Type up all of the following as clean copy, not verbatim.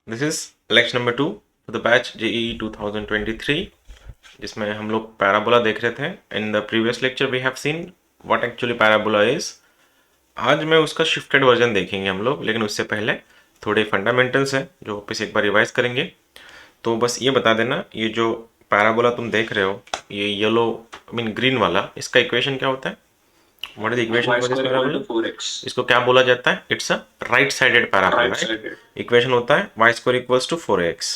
This is lecture number 2 for the batch JEE 2023, जिसमें हम लोग पैराबोला देख रहे थे। In the previous lecture we have seen what actually parabola is. आज में उसका शिफ्टेड वर्जन देखेंगे हम लोग, लेकिन उससे पहले थोड़े फंडामेंटल्स हैं जो वापस एक बार रिवाइज करेंगे। तो बस ये बता देना, ये जो पैराबोला तुम देख रहे हो, ये येलो मीन ग्रीन वाला, इसका इक्वेशन क्या होता है? What is the equation for this parabola? 4x इसको क्या बोला जाता है? It's a right sided parabola, right right? sided equation होता है y square equals to 4x।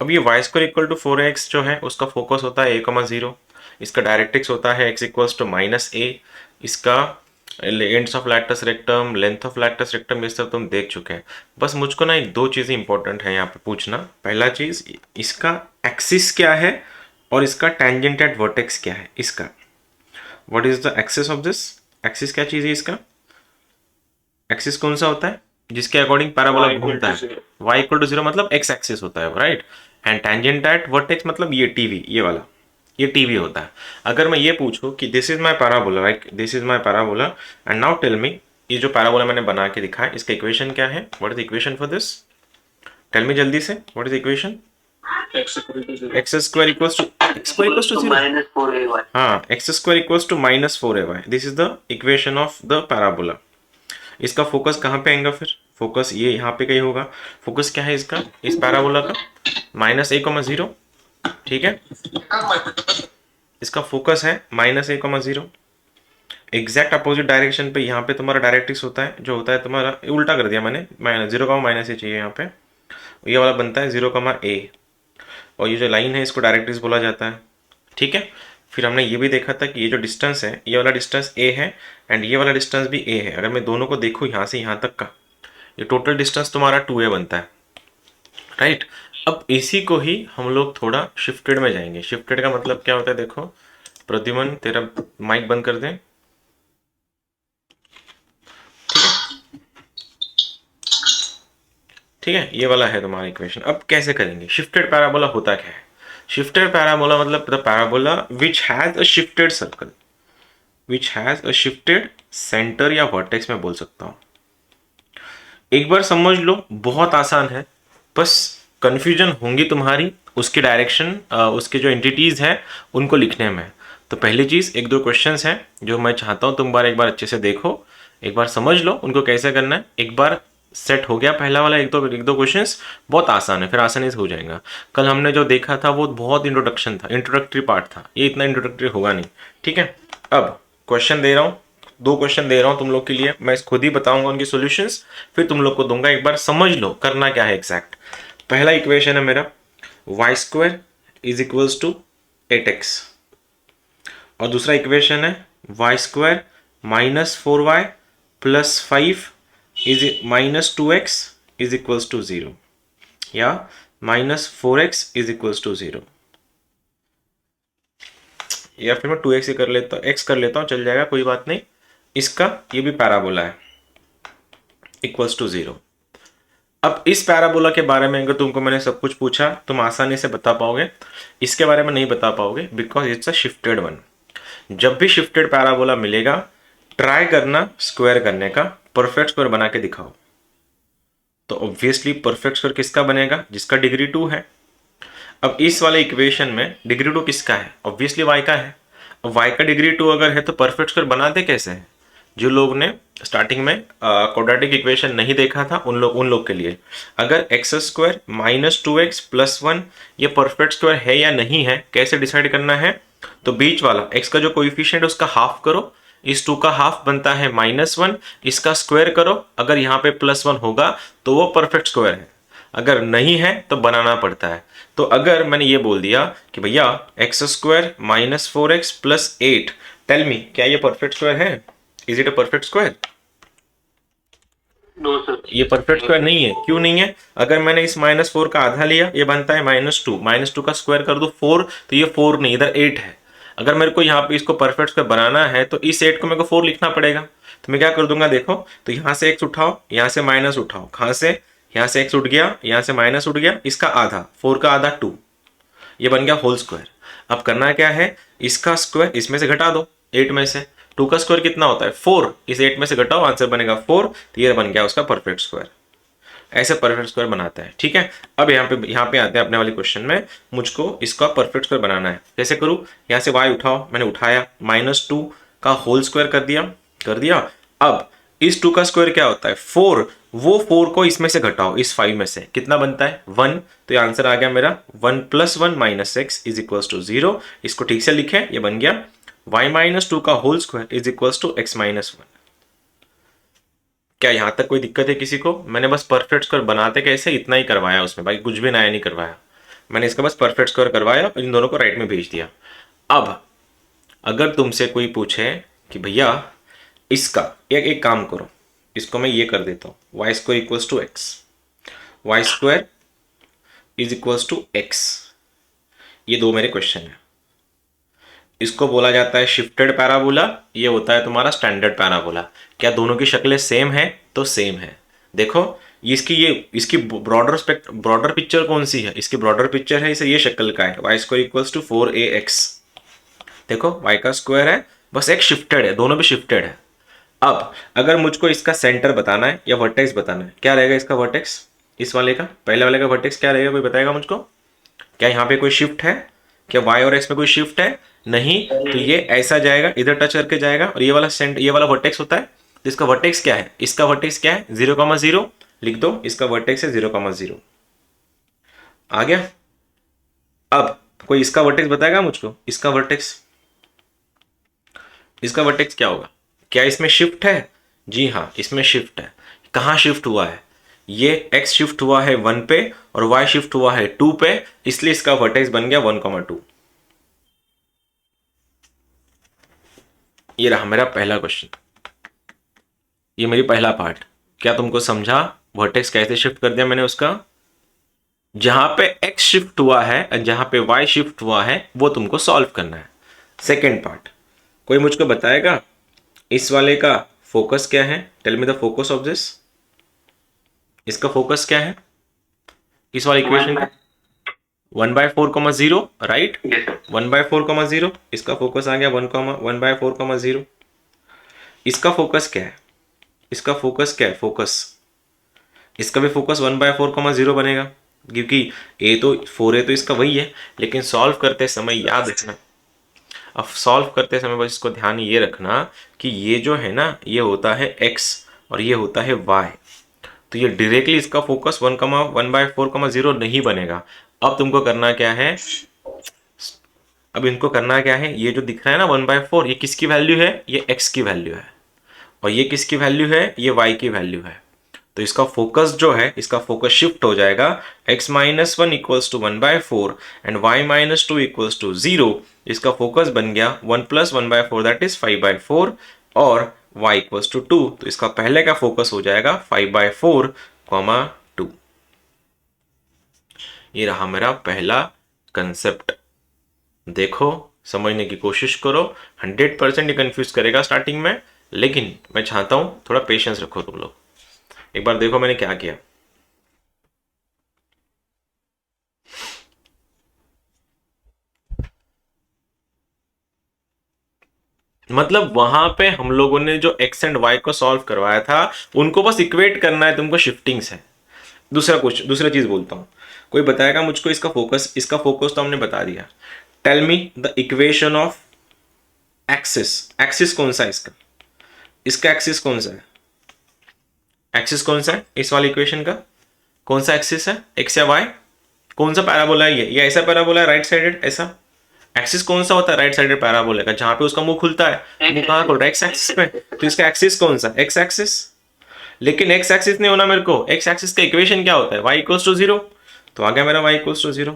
अब ये y square equal to 4x जो है उसका फोकस होता है a,0, इसका डायरेक्ट्रिक्स होता है x इक्वल्स टू -a, इसका ends of latus rectum, length of latus rectum, ये सब तुम देख चुके हैं। बस मुझको ना एक दो चीज़ें इंपॉर्टेंट है यहाँ पे पूछना। पहला चीज़, इसका एक्सिस क्या है और इसका टेंजेंट एट वर्टेक्स क्या है इसका। What is the axis of this? Axis क्या चीज़ है इसका? एक्सिस कौन सा होता है जिसके अकॉर्डिंग पैराबोला y equal घूमता to है? 0 y इक्वल टू 0 मतलब x एक्सिस होता है, right? And tangent at vertex मतलब ये टीवी, ये वाला, ये टीवी होता है। अगर मैं ये पूछूं कि this is my parabola, right, this is my parabola, and now tell me, ये जो पैराबोला मैंने बना के दिखा है इसका इक्वेशन क्या है? What is the equation for this? Tell me जल्दी से, what is the equation? x equal to 0 X square equals to X square equals to 0, -4ay हाँ, X square equals to -4ay। This is the equation of the parabola. इसका focus कहाँ पे आएगा फिर? Focus ये यहाँ पे कहीं होगा। फोकस क्या है इसका, इस पैराबोला का? -a,0, ठीक है। इसका फोकस है -a,0। एग्जैक्ट अपोजिट डायरेक्शन पे यहाँ पे तुम्हारा डायरेक्ट्रिक्स होता है, जो होता है तुम्हारा, उल्टा कर दिया मैंने, -0,-a चाहिए यहाँ पे। ये वाला बनता है 0,a, और ये जो लाइन है इसको डायरेक्ट्रिक्स बोला जाता है, ठीक है। फिर हमने ये भी देखा था कि ये जो डिस्टेंस है, ये वाला डिस्टेंस a है एंड ये वाला डिस्टेंस भी a है। अगर मैं दोनों को देखूँ यहाँ से यहाँ तक का, ये टोटल डिस्टेंस तुम्हारा 2a बनता है, राइट। अब इसी को ही हम लोग थोड़ा शिफ्टेड में जाएंगे। शिफ्टेड का मतलब क्या होता है? देखो प्रद्युमन, तेरा माइक बंद कर दें, ठीक है। ये वाला है तुम्हारा इक्वेशन। अब कैसे करेंगे? शिफ्टेड पैराबोला होता क्या है? शिफ्टेड पैराबोला मतलब the parabola which has a shifted circle, which has a shifted centre या वर्टेक्स में बोल सकता हूं। एक बार समझ लो, बहुत आसान है, बस कंफ्यूजन होंगी तुम्हारी उसके डायरेक्शन, उसके जो एंटिटीज हैं उनको लिखने में। तो पहली चीज, एक दो क्वेश्चंस हैं जो मैं चाहता हूं तुम एक बार अच्छे से देखो, एक बार समझ लो उनको कैसे करना है। एक बार सेट हो गया पहला वाला, एक दो क्वेश्चंस बहुत आसान है, फिर आसानी से हो जाएगा। कल हमने जो देखा था वो बहुत इंट्रोडक्शन था, इंट्रोडक्टरी पार्ट था, ये इतना इंट्रोडक्टरी होगा नहीं, ठीक है। अब क्वेश्चन दे रहा हूँ, दो क्वेश्चन दे रहा हूँ तुम लोग के लिए, मैं खुद ही बताऊंगा उनकी सॉल्यूशंस, फिर तुम लोग को दूंगा, एक बार समझ लो करना क्या है एग्जैक्ट। पहला इक्वेशन है मेरा y square is equals to 8x, और दूसरा इक्वेशन है y square -4y plus 5 is -2x is equals to 0, या -4x इज इक्वल्स टू 0, या फिर मैं 2x ही कर लेता हूँ, x कर लेता हूँ, चल जाएगा, कोई बात नहीं। इसका ये भी पैराबोला है, इक्वल्स टू 0। अब इस पैराबोला के बारे में अगर तुमको मैंने सब कुछ पूछा, तुम आसानी से बता पाओगे। इसके बारे में नहीं बता पाओगे, because it's a shifted one. जब भी शिफ्टेड पैराबोला मिलेगा, ट्राई करना स्क्वायर करने का, परफेक्ट स्क्वायर बना के दिखाओ। तो ऑब्वियसली परफेक्ट स्क्वायर किसका बनेगा? जिसका डिग्री 2 है। अब इस वाले इक्वेशन में डिग्री 2 किसका है? ऑब्वियसली y का है। अब y का डिग्री 2 अगर है तो परफेक्ट स्क्वायर बनाते कैसे हैं? जो लोग ने स्टार्टिंग में क्वाड्रेटिक इक्वेशन नहीं देखा था उन लोग के लिए, अगर एक्स स्क्वायर -2x प्लस 1 ये परफेक्ट स्क्वायर है या नहीं है, कैसे डिसाइड करना है? तो बीच वाला x का जो कोएफिशिएंट है उसका हाफ करो, इस 2 का हाफ बनता है -1, इसका स्क्वायर करो, अगर यहाँ पे +1 होगा तो वो परफेक्ट स्क्वायर है, अगर नहीं है तो बनाना पड़ता है। तो अगर मैंने ये बोल दिया कि भैया X square -4x plus 8, tell me क्या ये परफेक्ट स्क्वायर है? Is it a perfect square? No sir ये परफेक्ट स्क्वायर नहीं है। क्यों नहीं है? अगर मैंने इस -4 का आधा लिया, ये बनता है -2, -2 का स्क्वायर कर दो 4, तो ये 4 नहीं, इधर 8 है। अगर मेरे को यहाँ पे इसको परफेक्ट स्क्वायर बनाना है तो इस 8 को मेरे को 4 लिखना पड़ेगा। तो मैं क्या कर दूंगा, देखो, तो यहाँ से x उठाओ, यहाँ से माइनस उठाओ, कहाँ से? यहाँ से x उठ गया, यहाँ से माइनस उठ गया, इसका आधा, 4 का आधा 2, ये बन गया होल स्क्वायर। अब करना क्या है, इसका स्क्वायर इसमें से घटा दो, 8 में से 2 का स्क्वायर कितना होता है? 4, इस 8 में से घटाओ, आंसर बनेगा 4, तो ये बन गया उसका परफेक्ट स्क्वायर। ऐसे परफेक्ट स्क्वायर बनाता है। ठीक है, अब यहाँ पे आते हैं अपने वाले क्वेश्चन में। मुझको इसका परफेक्ट स्क्वायर बनाना है। कैसे करूँ? यहाँ से y उठाओ, मैंने उठाया, -2 का होल स्क्वायर कर दिया। अब इस 2 का स्क्वायर क्या होता है? 4। वो 4 को इसमें से घटाओ, इस 5 में से कितना बनता है? 1। तो ये आंसर आ गया मेरा 1 + 1 - x = 0। इसको ठीक से लिखें, ये बन गया y - 2 का होल स्क्वायर = x - 1। क्या यहां तक कोई दिक्कत है किसी को? मैंने बस परफेक्ट स्क्वायर बनाते कैसे इतना ही करवाया, उसमें बाकी कुछ भी नया नहीं करवाया। मैंने इसका बस परफेक्ट स्क्वायर करवाया और इन दोनों को राइट में भेज दिया। अब अगर तुमसे कोई पूछे कि भैया इसका एक काम करो, इसको मैं ये कर देता हूँ, y² = x, y² = x। ये दो मेरे क्वेश्चन है। इसको बोला जाता है शिफ्टेड पैराबोला, ये होता है तुम्हारा स्टैंडर्ड पैराबोला। क्या दोनों की शक्लें सेम है? तो सेम है। देखो इसकी ब्रॉडर पिक्चर कौन सी है? इसकी ब्रॉडर पिक्चर है, इसे ये शक्ल का है, y² = 4ax। देखो y का स्क्वायर है, बस एक शिफ्टेड है, दोनों भी शिफ्टेड है। अब अगर मुझको इसका सेंटर बताना है या वर्टेक्स बताना है, क्या रहेगा इसका वर्टेक्स? इस वाले का, पहले वाले का वर्टेक्स क्या रहेगा? कोई बताएगा मुझको? क्या यहाँ पे कोई शिफ्ट है? क्या y और x में कोई शिफ्ट है? नहीं। तो ये ऐसा जाएगा, इधर टच करके जाएगा, और ये वाला वर्टेक्स होता है। तो इसका वर्टेक्स क्या है? इसका वर्टेक्स क्या है? 0,0 लिख दो, इसका वर्टेक्स है 0,0। आ गया? अब कोई इसका वर्टेक्स बताएगा मुझको? इसका वर्टेक्स क्या होगा? क्या इसमें शिफ्ट है? जी हाँ, इसमें शिफ्ट है। कहाँ शिफ्ट हुआ है? ये x शिफ्ट हुआ है 1 पे और y शिफ्ट हुआ है 2 पे, इसलिए इसका वर्टेक्स बन गया 1,2। ये रहा मेरा पहला क्वेश्चन, ये मेरी पहला पार्ट। क्या तुमको समझा वर्टेक्स कैसे शिफ्ट कर दिया मैंने उसका? जहां पे x शिफ्ट हुआ है और जहां पे y शिफ्ट हुआ है वो तुमको सॉल्व करना है। सेकेंड पार्ट, कोई मुझको बताएगा इस वाले का फोकस क्या है? Tell me the focus of this. इसका फोकस क्या है इस वाले इक्वेशन का? 1/4,0, राइट? 1/4,0, इसका फोकस आ गया 1/4,0। इसका फोकस क्या है? इसका फोकस क्या है? इसका भी फोकस 1/4,0 बनेगा, क्योंकि a तो 4a तो इसका वही है। लेकिन सॉल्व करते समय याद रखना, अब सॉल्व करते समय बस इसको ध्यान ये रखना कि ये जो है ना, ये होता है x और ये होता है y। तो ये डायरेक्टली इसका फोकस 1/4,0 नहीं बनेगा। अब तुमको करना क्या है? अब इनको करना क्या है? ये जो दिख रहा है ना 1/4, ये किसकी वैल्यू है? ये x की वैल्यू है। और ये किसकी वैल्यू है? ये y की वैल्यू है। तो इसका फोकस जो है, इसका फोकस शिफ्ट हो जाएगा, x - 1 = 1/4 एंड y - 2 = 0। इसका फोकस बन गया 1 + 1/4 दैट इज 5/4 और y = 2। तो इसका पहले का फोकस हो जाएगा 5/4, 2। ये रहा मेरा पहला कंसेप्ट। देखो, समझने की कोशिश करो। 100% ये कंफ्यूज करेगा स्टार्टिंग में, लेकिन मैं चाहता हूं थोड़ा पेशेंस रखो तुम लोग। एक बार देखो मैंने क्या किया। मतलब वहां पे हम लोगों ने जो x एंड y को सॉल्व करवाया था, उनको बस इक्वेट करना है तुमको शिफ्टिंग से। दूसरा चीज बोलता हूं, कोई बताएगा मुझको इसका फोकस? इसका फोकस तो हमने बता दिया। Tell me the equation of axis कौन सा है इसका? इसका एक्सिस कौन सा है? एक्सिस कौन सा है इस वाली इक्वेशन का? कौन सा एक्सिस है? एक्स या वाई? कौन सा पैराबोला है ये ऐसा पैराबोला है राइट साइडेड? ऐसा एक्सिस कौन सा होता है राइट साइडेड पैराबोला का? जहां पे उसका मुंह खुलता है, मुंह कहां खुल रहा है? एक्स एक्सिस पे। तो इसका एक्सिस कौन सा? X axis. लेकिन एक्स एक्सिस नहीं होना मेरे को। एक्स एक्सिस का इक्वेशन क्या होता है? y = 0। तो आ गया मेरा y = 0।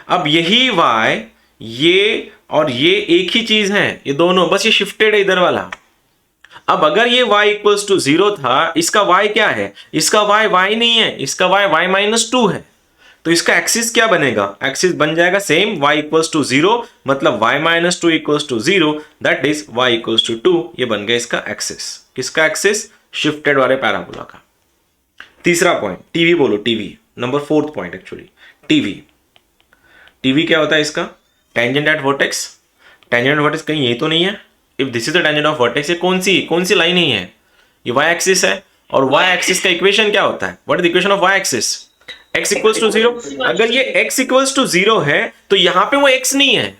अब यही y, ये और ये एक ही चीज है, ये दोनों, बस ये शिफ्टेड है इधर वाला। अब अगर ये y = 0 था, इसका y क्या है? इसका y नहीं है, इसका y - 2 है। तो इसका एक्सिस क्या बनेगा? एक्सिस बन जाएगा सेम, y = 0, मतलब y - 2 = 0, दैट इज y = 2। ये बन गया इसका एक्सिस। किसका एक्सिस? शिफ्टेड वाले पैराबोला का। तीसरा पॉइंट, टीवी बोलो, TV number 4th point actually. TV क्या होता है इसका? Tangent at vertex. Tangent at vertex कहीं ये तो नहीं है? If this is the tangent of vertex, ये कौन सी लाइन ही है? ये y एक्सिस है और वाई एक्सिस का इक्वेशन क्या होता है? What is the equation of Y axis? x equals to 0। अगर ये x इक्वल्स टू 0 है तो यहां पे वो x नहीं है,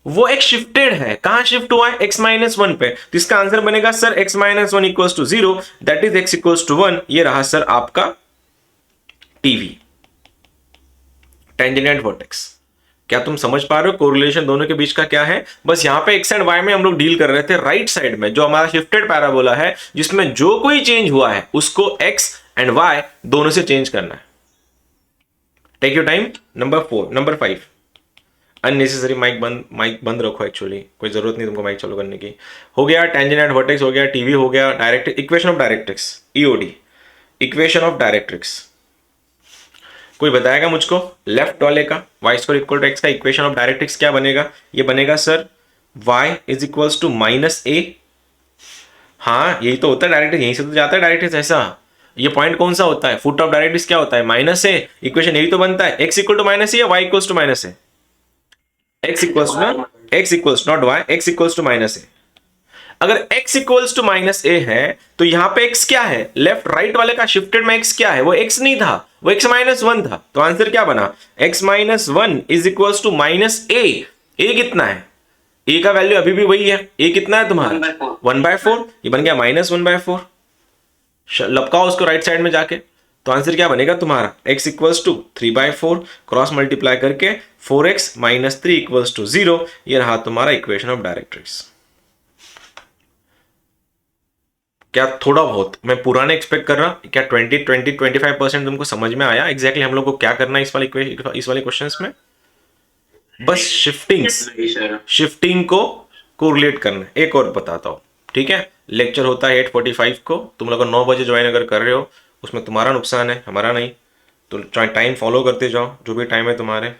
वो एक शिफ्टेड है। कहां शिफ्ट हुआ है? x माइनस 1 पे। तो इसका आंसर बनेगा sir x minus 1 equals to 0, that is x equals to 1। ये रहा सर आपका टीवी, टेंजेंट वर्टेक्स। क्या तुम समझ पा रहे हो कोरिलेशन दोनों के बीच का क्या है? बस यहां पे x एंड y में हम लोग डील कर रहे थे राइट साइड में, जो हमारा शिफ्टेड पैराबोला है जिसमें जो कोई चेंज हुआ है उसको x एंड y दोनों से चेंज करना है। Take your time. Number 5, unnecessary mic बंद रखो, एक्चुअली कोई जरूरत नहीं तुमको माइक चालू करने की। हो गया टेंजेंट एट वर्टेक्स, हो गया टीवी, हो गया direct equation of directrix, EOD, equation of directrix. कोई बताएगा मुझको लेफ्ट वाले का y square equal to x का इक्वेशन ऑफ डायरेक्ट्रिक्स क्या बनेगा? ये बनेगा sir y is equals to minus a. हाँ यही तो होता है डायरेक्ट्रिक्स, यहीं से तो जाता है डायरेक्ट्रिक्स। ऐसा ये पॉइंट कौन सा होता है? फुट ऑफ डायरेक्ट्रिक्स क्या होता है? माइनस ए। इक्वेशन यही तो बनता है, x equal to minus a या y equals to minus a? x equals to ना, x equals not y, x equals to minus a. अगर x equals to minus a है तो यहां पे x क्या है? लेफ्ट राइट वाले का शिफ्टेड में x क्या है? वो x नहीं था, वो x माइनस 1 था। तो आंसर क्या बना? x minus 1 is equals to minus a. A कितना है? ए का वैल्यू अभी भी वही है। ए कितना है तुम्हारा? 1/4। ये बन गया माइनस 1/4। लपकाओ उसको राइट साइड में जाके। तो आंसर क्या बनेगा तुम्हारा? x equals to 3/4, cross multiply करके 4x माइनस 3 इक्वल्स टू 0। ये रहा तुम्हारा इक्वेशन ऑफ डायरेक्ट्रिक्स। क्या थोड़ा बहुत, मैं पुराने एक्सपेक्ट कर रहा, क्या 25% तुमको समझ में आया एग्जैक्टली हम लोग को क्या करना है इस वाले क्वेश्चंस में? बस शिफ्टिंग को कोरिलेट करना है। एक और बताता हूं, ठीक है? लेक्चर होता है 8:45 को, तुम लोग 9 बजे ज्वाइन अगर कर रहे हो उसमें तुम्हारा नुकसान है, हमारा नहीं। तो टाइम फॉलो करते जाओ, जो भी टाइम है तुम्हारे,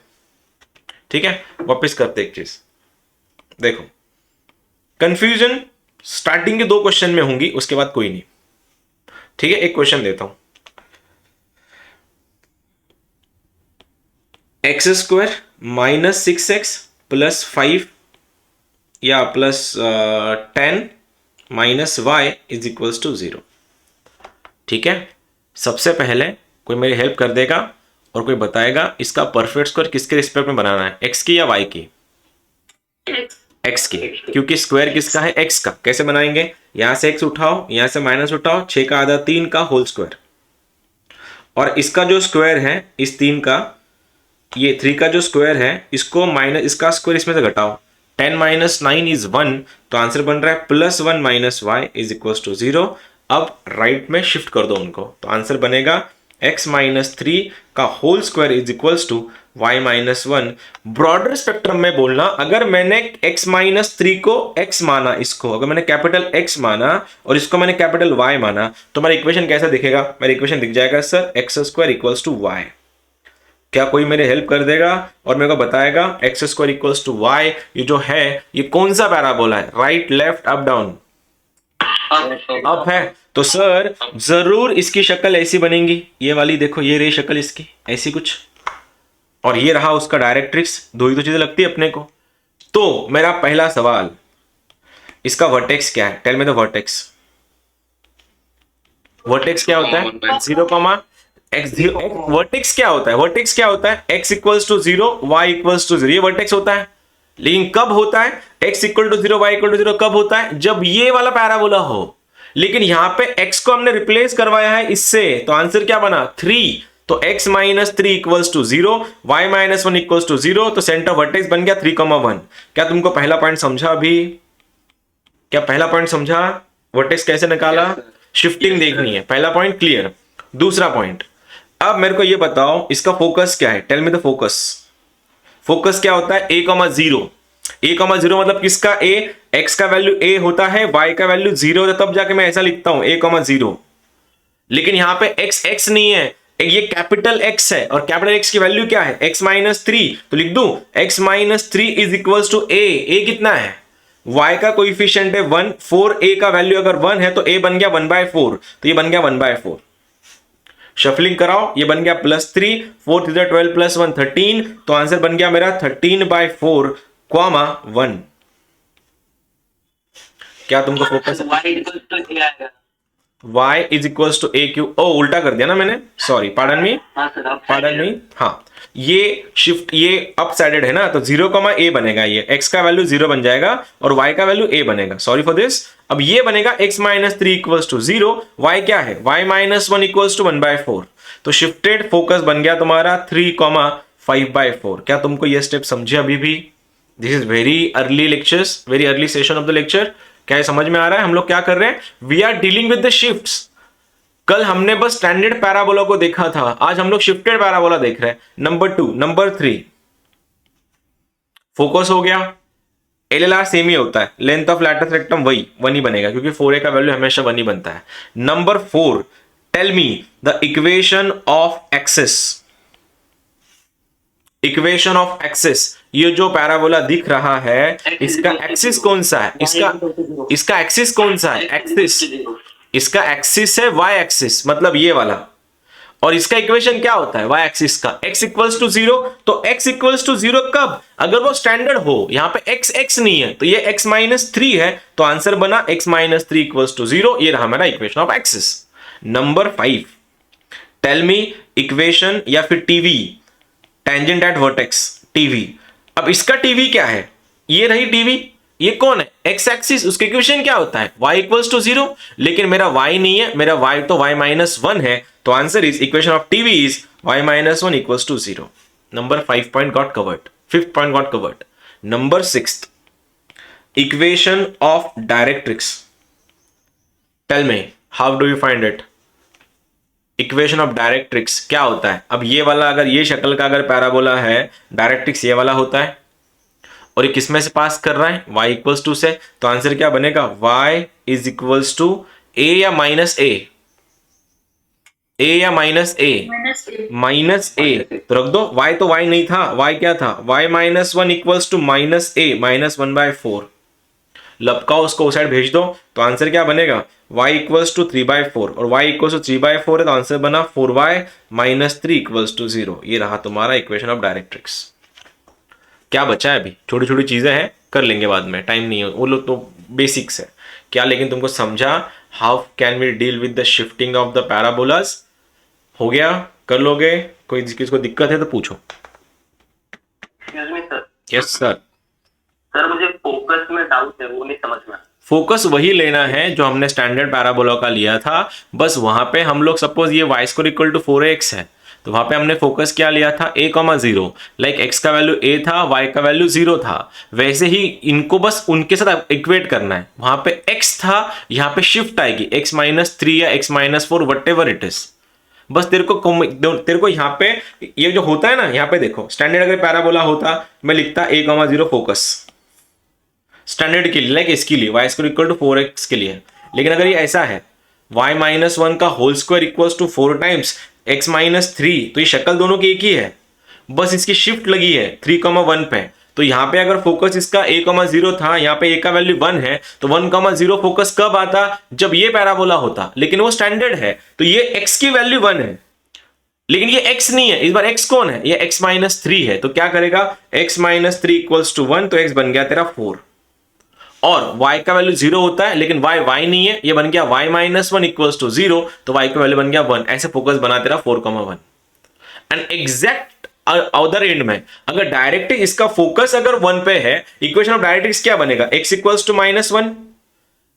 ठीक है? वापस करते एक चीज देखो, कंफ्यूजन स्टार्टिंग के 2 क्वेश्चन में होंगी, उसके बाद कोई नहीं, ठीक है? एक क्वेश्चन देता हूं, x square minus 6x plus 5 या plus 10 minus Y is equals to 0। ठीक है, सबसे पहले कोई मेरी हेल्प कर देगा और कोई बताएगा इसका परफेक्ट स्क्वायर किसके रिस्पेक्ट में बनाना है, एक्स की या वाई की? एक्स की, क्योंकि स्क्वायर किसका है? एक्स का। कैसे बनाएंगे? यहां से एक्स उठाओ, यहां से माइनस उठाओ, 6 का आधा 3 का होल स्क्वायर, और इसका जो स्क्वायर है इस 3 का, ये 3 का जो स्क्वायर है इसको माइनस, इसका स्क्वायर इसमें से घटाओ, 10 माइनस 9 इज 1। तो आंसर बन रहा है plus 1 minus Y is equal to 0। अब राइट में शिफ्ट कर दो उनको, तो आंसर बनेगा x माइनस 3 का whole square is equals to y minus 1। Broader spectrum में बोलना, अगर मैंने x माइनस 3 को x माना, इसको अगर मैंने कैपिटल X माना और इसको मैंने कैपिटल Y माना, तो मेरा इक्वेशन कैसा दिखेगा? मेरा इक्वेशन दिख जाएगा sir X square equals to Y. क्या कोई मेरे हेल्प कर देगा और मेरे को बताएगा X square equals to Y ये जो है ये कौन सा पैराबोला है? Right, left, up, down? Up है। तो सर जरूर इसकी शक्ल ऐसी बनेगी, ये वाली देखो, ये रही शक्ल इसकी ऐसी कुछ, और ये रहा उसका डायरेक्ट्रिक्स। दो ही तो चीजें लगती है अपने को। तो मेरा पहला सवाल, इसका वर्टेक्स क्या है? Tell me the vertex. Vertex क्या होता है? 0, x 0। वर्टेक्स क्या होता है? वर्टेक्स क्या होता है? x equals to 0, y equals to 0, ये वर्टेक्स होता है। लेकिन कब होता है x equal to 0, y equal to 0? कब होता है? जब ये वाला पैराबोला हो। लेकिन यहां पे x को हमने रिप्लेस करवाया है इससे, तो आंसर क्या बना? 3। तो x minus 3 equals to 0, y minus 1 equals to 0, तो सेंटर वर्टेक्स बन गया 3,1। क्या तुमको पहला पॉइंट समझा अभी? क्या पहला पॉइंट समझा? वर्टेक्स कैसे निकाला? शिफ्टिंग देखनी है। पहला पॉइंट क्लियर। दूसरा पॉइंट, अब मेरे को ये बताओ इसका फोकस क्या है? Tell me the focus. Focus क्या होता है? a,0। a,0 मतलब किसका a? x का वैल्यू a होता है, y का वैल्यू 0 होता है, तब जाके मैं ऐसा लिखता हूं a,0। लेकिन यहां पे x नहीं है, ये कैपिटल X है, और कैपिटल X की वैल्यू क्या है? x minus 3। तो लिख दूं x minus 3 is equals to a कितना है? y का कोइफिशिएंट है 1, 4a का वैल्यू अगर 1 है तो a बन गया 1/4, तो ये बन गया 1/4। शफलिंग कराओ, ये बन गया +3, 4 3 12 प्लस 1 13, तो आंसर बन गया मेरा 13/4, 1। क्या तुमको focus? y equal to a आएगा। y is equal to a q, ओ उल्टा कर दिया ना मैंने, सॉरी पार्डन मी, हाँ सर आप पार्डन मी, हाँ ये शिफ्ट ये अप साइडेड है ना, तो 0 कॉमा ए बनेगा, ये x का वैल्यू 0 बन जाएगा और y का वैल्यू a बनेगा, सॉरी फॉर दिस। अब ये बनेगा x minus three equals to 0, y क्या है, y minus one equals to 1/4, तो शिफ्टेड फोकस बन गया तुम्हारा 3 कॉमा 5/4। क्या तुमको ये स्टेप समझे अभी भी? This is very early lectures, very early session of the lecture. क्या ये समझ में आ रहा है? हम लोग क्या कर रहे हैं, we are dealing with the shifts. कल हमने बस स्टैंडर्ड पैराबोला को देखा था, आज हम लोग शिफ्टेड पैराबोला देख रहे हैं। नंबर 2, नंबर 3 फोकस हो गया, एलएलआर सेम ही होता है, लेंथ ऑफ लैटिस रेक्टम वही 1 ही बनेगा क्योंकि 4a का वैल्यू हमेशा 1 ही बनता है। Number 4, tell me the equation of axis, equation of axis, ये जो पैराबोला दिख रहा है इसका एक्सिस कौन सा है, इसका एक्सिस कौन सा है, एक्सिस, इसका एक्सिस है y एक्सिस, मतलब ये वाला, और इसका इक्वेशन क्या होता है y एक्सिस का, x इक्वल्स टू 0, तो x इक्वल्स टू 0 कब, अगर वो स्टैंडर्ड हो, यहां पे x x नहीं है तो ये x माइनस 3 है, तो आंसर बना x माइनस 3 इक्वल्स टू 0, ये रहा मेरा equation of axis. Number 5, tell me equation या फिर TV, tangent at vertex, TV. अब इसका टीवी क्या है, ये रही टीवी, ये कौन है, एक्स एक्सिस, उसके इक्वेशन क्या होता है y इक्वल्स टू 0, लेकिन मेरा y नहीं है, मेरा y तो y माइनस 1 है, तो answer is equation of TV is y minus 1 equals to 0। Number 5 point got covered, 5th point got covered. Number 6, equation of directrix, tell me how do you find it, equation of directrix क्या होता है। अब ये वाला, अगर ये शक्ल का अगर पैराबोला है, डायरेक्ट्रिक्स ये वाला होता है, और ये किस में से पास कर रहा है, y इक्वल्स टू से, तो आंसर क्या बनेगा, y is equals to a या माइनस a, a या माइनस a, माइनस a, तो रख दो, y तो y नहीं था, y क्या था, y minus 1 equals to minus a, minus 1/4, लपकाओ उसको उस साइड भेज दो, तो आंसर क्या बनेगा, y इक्वल्स टू 3/4, और y इक्वल्स टू 3/4 है, तो आंसर बना 4y माइनस 3 इक्वल्स टू 0। ये रहा तुम्हारा इक्वेशन ऑफ डायरेक्ट्रिक्स। क्या बचा है अभी, छोटी छोटी चीजें हैं, कर लेंगे बाद में, टाइम नहीं है, वो लोग तो बेसिक्स है क्या, लेकिन तुमको समझा how can we deal with the shifting of the parabolas, हो गया, कर लोगे, कोई किसको दिक्कत है तो पूछो। Excuse me sir. Yes sir. Sir मुझे फोकस में डाउट है, वो नहीं समझ में। फोकस वही लेना है जो हमने स्टैंडर्ड पैराबोला का लिया था, बस वहां पे हम लोग सपोज ये y square equal to 4x है, तो वहां पे हमने फोकस क्या लिया था, a कॉमा 0, लाइक x का वैल्यू a था, y का वैल्यू 0 था, वैसे ही इनको बस उनके साथ इक्वेट करना है, वहां पे x था, यहाँ पे शिफ्ट आएगी x माइनस 3 या x minus 4 what ever it is, बस तेरे को यहाँ पे ये जो होता है ना, यहाँ पे देखो, स्टैंडर्ड अगर पैराबोला होता मैं लिखता a कॉमा 0 फोकस स्टैंडर्ड के लिए, लाइक इसके लिए y square equal to 4x के लिए, लेकिन अगर ये ऐसा है y माइनस 1 का whole square equals to 4 times x minus 3, तो ये शक्ल दोनों की एक ही है, बस इसकी शिफ्ट लगी है 3,1 पे, तो यहाँ पे अगर फोकस इसका a,0 था, यहाँ पे a का वैल्यू 1 है, तो 1,0 फोकस कब आता, जब ये पैराबोला होता, लेकिन वो स्टैंडर्ड है, तो ये x की वैल्यू 1 है, लेकिन ये x नहीं है, इस बार x कौन है, ये x माइनस 3 है, तो क्या करेगा, x माइनस 3 इक्वल्स टू 1, तो x बन गया तेरा 4, और y का वैल्यू 0 होता है, लेकिन y नहीं है, ये बन गया y माइनस 1 इक्वल्स टू 0, तो y का वैल्यू बन गया 1, ऐसे फोकस बना तेरा 4,1। एंड एग्जैक्ट अदर एंड में अगर डायरेक्ट इसका फोकस अगर 1 पे है, इक्वेशन ऑफ डायरेक्ट्रिक्स क्या बनेगा, x equals to minus 1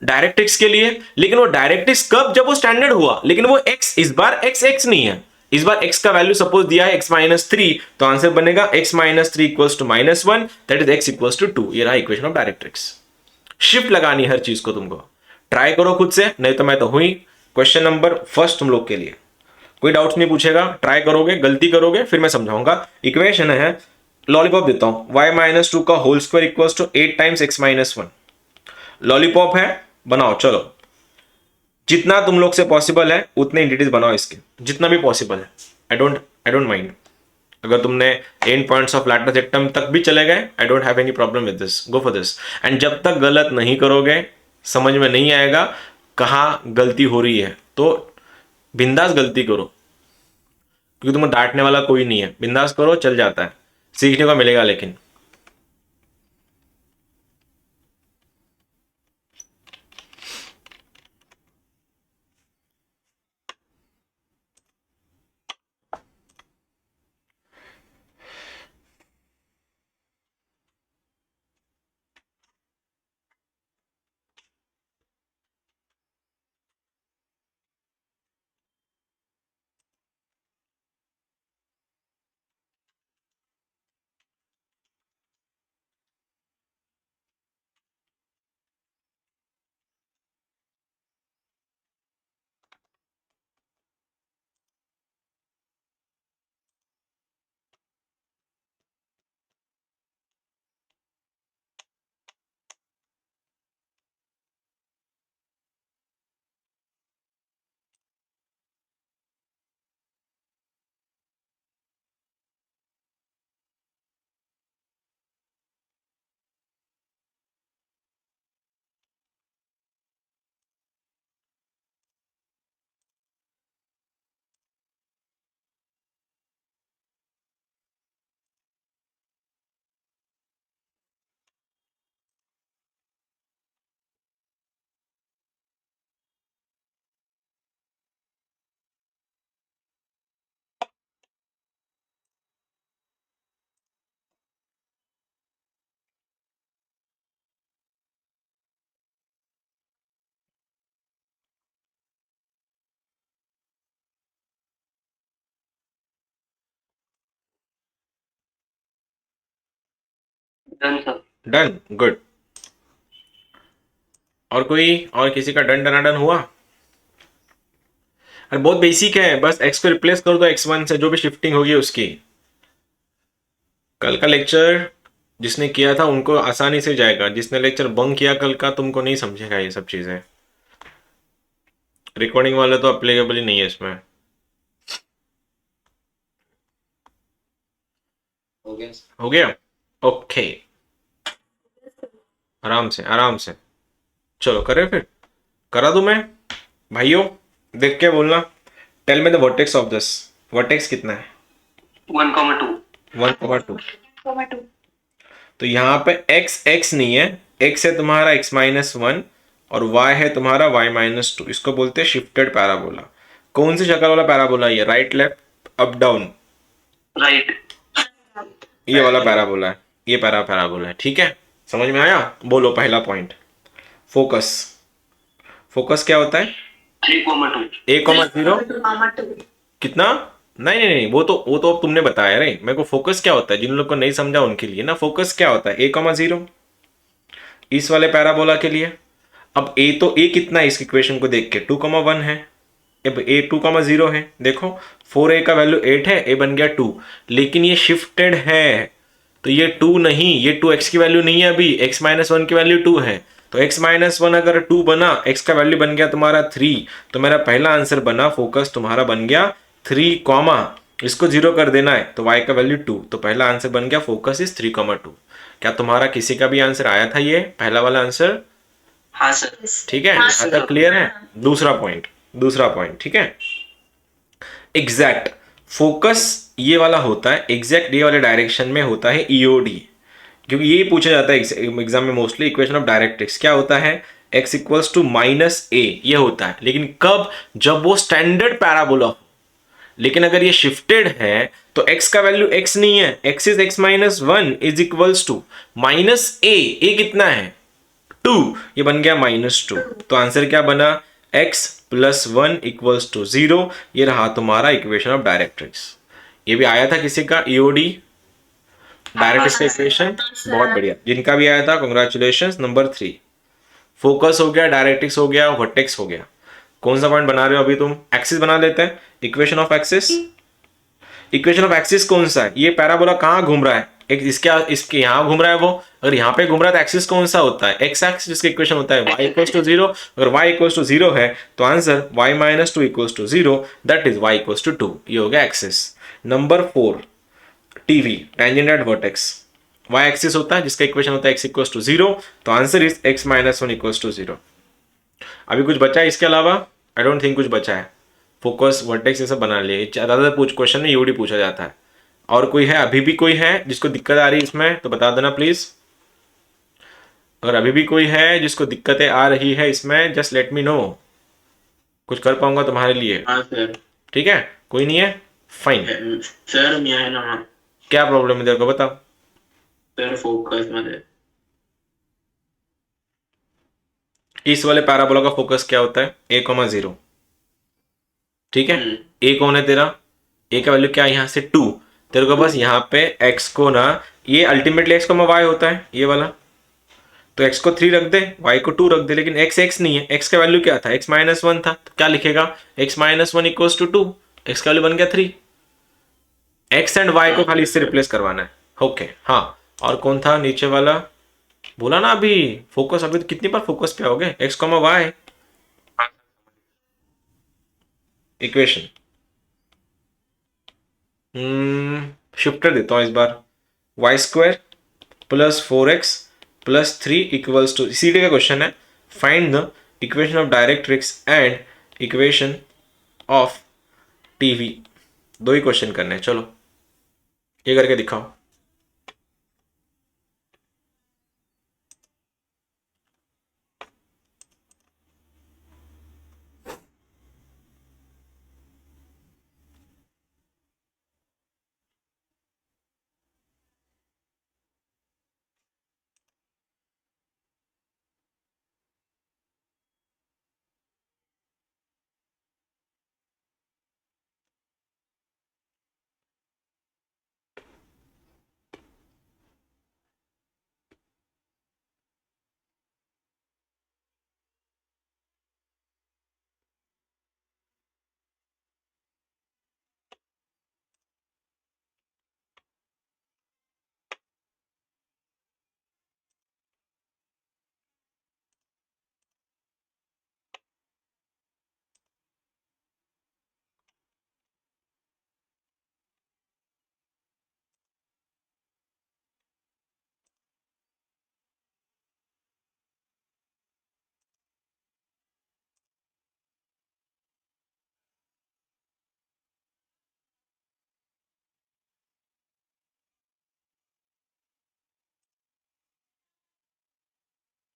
directrix के लिए, लेकिन वो डायरेक्ट्रिक्स कब, जब वो स्टैंडर्ड हुआ, लेकिन वो x इस बार x नहीं है, इस बार x का वैल्यू सपोज दिया है x माइनस 3, तो आंसर बनेगा x minus 3 equals to minus 1, that is x equals to 2। ये रहा इक्वेशन ऑफ डायरेक्ट्रिक्स। शिफ्ट लगानी हर चीज को, तुमको ट्राई करो खुद से, नहीं तो मैं तो हुई। क्वेश्चन नंबर फर्स्ट तुम लोग के लिए कोई डाउट्स नहीं पूछेगा, ट्राई करोगे, गलती करोगे फिर मैं समझाऊंगा। इक्वेशन है, लॉलीपॉप देता हूं, y माइनस 2 का whole square equals to 8 times x minus 1, lollipop है, बनाओ चलो, जितना तुम लोग से पॉसिबल है उतने एंटिटीज बनाओ इसके, जितना भी पॉसिबल है, आई डोंट माइंड। अगर तुमने and points of lattice rectum तक भी चले गए, I don't have any problem with this, go for this. And जब तक गलत नहीं करोगे, समझ में नहीं आएगा कहाँ गलती हो रही है, तो बिंदास गलती करो, क्योंकि तुम्हें डांटने वाला कोई नहीं है, बिंदास करो, चल जाता है, सीखने को मिलेगा। लेकिन डन सर। Done, good. और कोई, और किसी का डन डनाडन हुआ? अरे बहुत बेसिक है, बस एक्स को रिप्लेस कर दो x1 से, जो भी शिफ्टिंग होगी उसकी। कल का लेक्चर जिसने किया था उनको आसानी से जाएगा, जिसने लेक्चर बंक किया कल का तुमको नहीं समझेगा ये सब चीजें। रिकॉर्डिंग वाला तो अप्लीकेबल ही नहीं है इसमें। हो गया? ओके, आराम से आराम से। चलो करें फिर, करा दूं मैं? भाइयों देख के बोलना। Tell me the vertex of this. Vertex कितना है? 1,2। 1,2। तो यहाँ पे x x नहीं है, x है तुम्हारा x-1 और y है तुम्हारा y-2। इसको बोलते हैं शिफ्टेड पैराबोला। कौन सी शक्ल वाला पैराबोला? ये right left up down, right. ये वाला पैराबोला है, ये पैराबोला है। ठीक है, समझ में आया? बोलो पहला पॉइंट, फोकस। फोकस क्या होता है? 3,2। a,0 कितना? नहीं नहीं नहीं, वो तो अब तुमने बताया रे मेरे को। फोकस क्या होता है, जिन लोग को नहीं समझा उनके लिए ना, फोकस क्या होता है? a,0 इस वाले पैराबोला के लिए। अब a तो a कितना है इस इक्वेशन को देख के? 2,1 है। अब a 2,0 है, देखो 4a का वैल्यू 8 है, a बन गया 2। लेकिन ये शिफ्टेड है, तो ये 2 नहीं, ये 2x की वैल्यू नहीं है अभी, x-1 की वैल्यू 2 है। तो x-1 अगर 2 बना, x का वैल्यू बन गया तुम्हारा 3, तो मेरा पहला आंसर बना फोकस तुम्हारा बन गया 3 कॉमा, इसको 0 कर देना है तो y का वैल्यू 2, तो पहला आंसर बन गया फोकस इज 3,2। क्या तुम्हारा किसी का भी आंसर आया था ये पहला वाला आंसर? हाँ सर। ठीक है, यहाँ तक क्लियर है? दूसरा पॉइंट ठीक है। एग्जैक्ट फोकस ये वाला होता है, एग्जैक्ट ये वाले डायरेक्शन में होता है ईओडी, क्योंकि ये पूछा जाता है एग्जाम में मोस्टली। इक्वेशन ऑफ डायरेक्ट्रिक्स क्या होता है? x इक्वल्स टू -a, ये होता है। लेकिन कब? जब वो स्टैंडर्ड पैराबोला हो। लेकिन अगर ये शिफ्टेड है तो x का वैल्यू x नहीं है, x is x-1 is equals to -a कितना है? 2, ये बन गया -2। तो आंसर क्या बना? x plus 1 equals to 0। ये रहा तुम्हारा इक्वेशन ऑफ डायरेक्ट्रिक्स। ये भी आया था किसी का ईओडी डायरेक्ट्रिक्स इक्वेशन? बहुत बढ़िया, जिनका भी आया था कॉन्ग्रेचुलेशन। नंबर 3 फोकस हो गया, डायरेक्ट्रिक्स हो गया, वर्टेक्स हो गया। कौन सा पॉइंट बना रहे हो अभी तुम? एक्सिस बना लेते हैं, equation of axis. Equation of axis कौन सा है? ये पैराबोला कहाँ घूम रहा है? एक इसके यहाँ घूम रहा है वो। अगर यहाँ पे घूम रहा है तो एक्सिस कौन सा होता है? एक्स एक्सिस, जिसका इक्वेशन होता है y इक्वल्स टू 0। अगर y इक्वल्स टू 0 है तो answer y-2 equals to 0, that is y equals to 2। ये हो गया axis. Number 4 TV, tangent at vertex. y axis होता है जिसका इक्वेशन होता है x इक्वल्स टू 0, तो answer is x-1 equals to 0। अभी कुछ बचा है इसके अलावा? आई डोंट थिंक कुछ बचा है। फोकस वर्टेक्स ये सब बना लिए, ज़्यादातर पूछ क्वेश्चन में यूडी पूछा जाता है। और कोई है, अभी भी कोई है जिसको दिक्कत आ रही है इसमें तो बता देना प्लीज। अगर अभी भी कोई है जिसको दिक्कतें आ रही है इसमें, जस्ट लेट मी नो, कुछ कर पाऊंगा तुम्हारे लिए। हाँ सर। ठीक है, कोई नहीं है, फाइन। सर मी आहे ना। क्या प्रॉब्लम है तेरे को, बता। सर फोकस मध्ये इस वाले पैराबोला का फोकस क्या होता है? a,0। ठीक है, a कौन है तेरा? a का वैल्यू क्या है यहाँ से? 2। तेरे को बस यहाँ पे x को ना, ये अल्टीमेटली x, y होता है ये वाला, तो x को 3 रख दे, y को 2 रख दे। लेकिन x नहीं है, x का वैल्यू क्या था? x-1 था, तो क्या लिखेगा? x-1 इक्वल्स टू 2, x का वैल्यू बन गया 3। x एंड y को खाली इससे रिप्लेस करवाना है। ओके हाँ, और कौन था नीचे वाला? बोला ना अभी, फोकस अभी तो कितनी बार फोकस पे आओगे? x, y equation. शिफ्टर देता हूँ इस बार। y² plus 4x plus 3 equals to, C D का क्वेश्चन है, find the equation of directrix and equation of TV. दो ही क्वेश्चन करने हैं, चलो ये करके दिखाओ।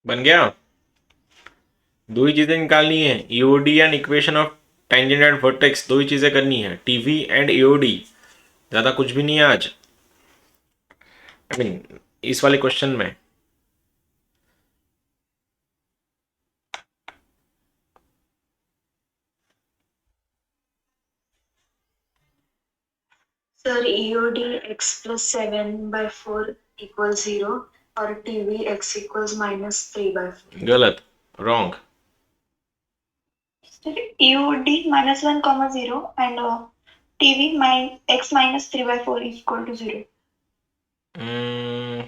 बन गया। दो ही चीजें निकालनी है, EOD and equation of tangent and vertex, दो ही चीजें करनी है, टीवी एंड ईओडी, ज्यादा कुछ भी नहीं है आज। आई मीन इस वाले क्वेश्चन में। सर EOD x+7/4 equals 0 और TV x equals -3/4. गलत, wrong. Sir, EOD -1, 0 and TV x -3/4 is equal to 0.